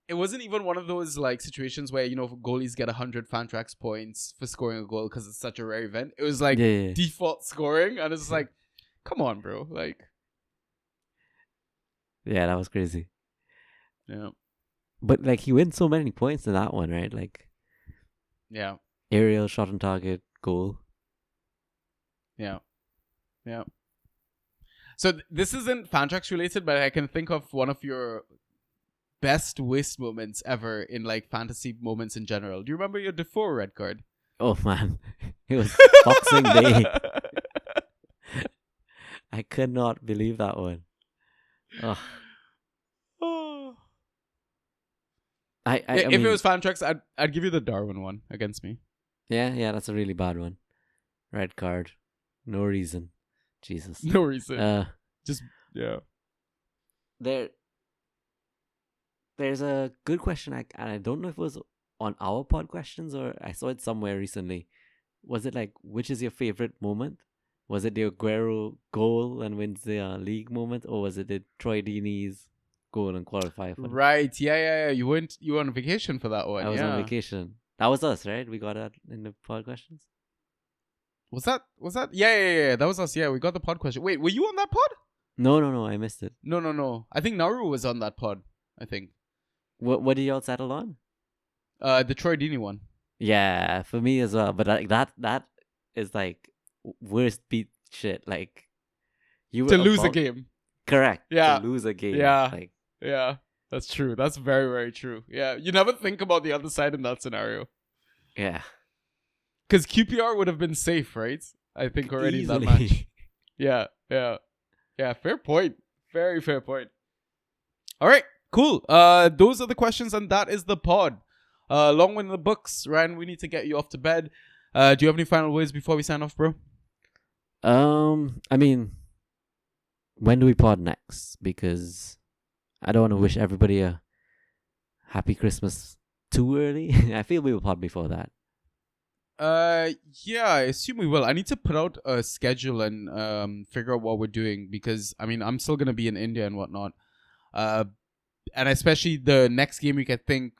It wasn't even one of those like situations where goalies get 100 Fantrax points for scoring a goal because it's such a rare event. It was like Yeah. default scoring, and it's like, come on, bro. Like, Yeah, that was crazy. yeah, But like he wins so many points in that one, right? Like yeah, aerial shot on target goal. yeah. So this isn't Fantrax related, but I can think of one of your best worst moments ever in like fantasy moments in general. Do you remember your Defoe red card? Oh man, it was Boxing Day. I could not believe that one. Ugh. If it was fan tracks, I'd give you the Darwin one against me. Yeah, that's a really bad one. Red card. No reason. Jesus. No reason. Just yeah. There's a good question, and I don't know if it was on our pod questions or I saw it somewhere recently. Was it like, which is your favorite moment? Was it the Aguero goal and wins the league moment, or was it the Troy Deeney's goal and qualify for? Right. Yeah. You were on vacation for that one. I was on vacation. That was us, right? We got that in the pod questions. Was that? Yeah. That was us. Yeah, we got the pod question. Wait, were you on that pod? No. I missed it. No. I think Nauru was on that pod. I think. What did y'all settle on? The Troy Deeney one. Yeah, for me as well. But like that is like worst beat shit. Like you to lose a game. Correct. Yeah. To lose a game. Yeah. Like, yeah. That's true. That's very, very true. Yeah. You never think about the other side in that scenario. Yeah. Because QPR would have been safe, right? I think already in that Easily. match. Yeah. Fair point. Very fair point. All right. Cool. Those are the questions, and that is the pod. Long one in the books. Ryan, we need to get you off to bed. Do you have any final words before we sign off, bro? I mean, when do we pod next? Because I don't want to wish everybody a happy Christmas too early. I feel we will pod before that. Yeah, I assume we will. I need to put out a schedule and figure out what we're doing, because I mean I'm still gonna be in India and whatnot. And especially the next game week, I think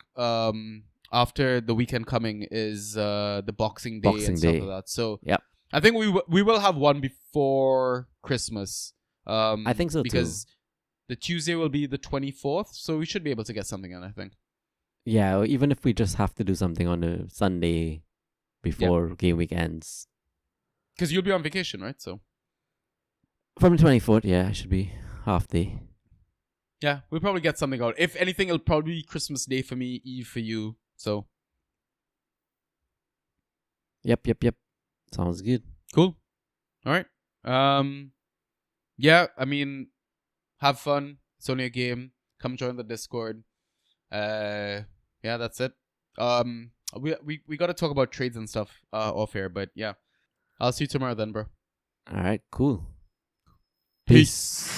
after the weekend coming is the Boxing Day and stuff like that. So yep. I think we will have one before Christmas. I think so because too. the Tuesday will be the 24th, so we should be able to get something in, I think. Yeah, or even if we just have to do something on a Sunday before game week ends. Because you'll be on vacation, right? So from the 24th, yeah, I should be half day. Yeah, we'll probably get something out. If anything, it'll probably be Christmas Day for me, Eve for you. So Yep. Sounds good. Cool. All right. Yeah, I mean, have fun. It's only a game. Come join the Discord. Yeah, that's it. We got to talk about trades and stuff off air, but yeah. I'll see you tomorrow then, bro. All right, cool. Peace.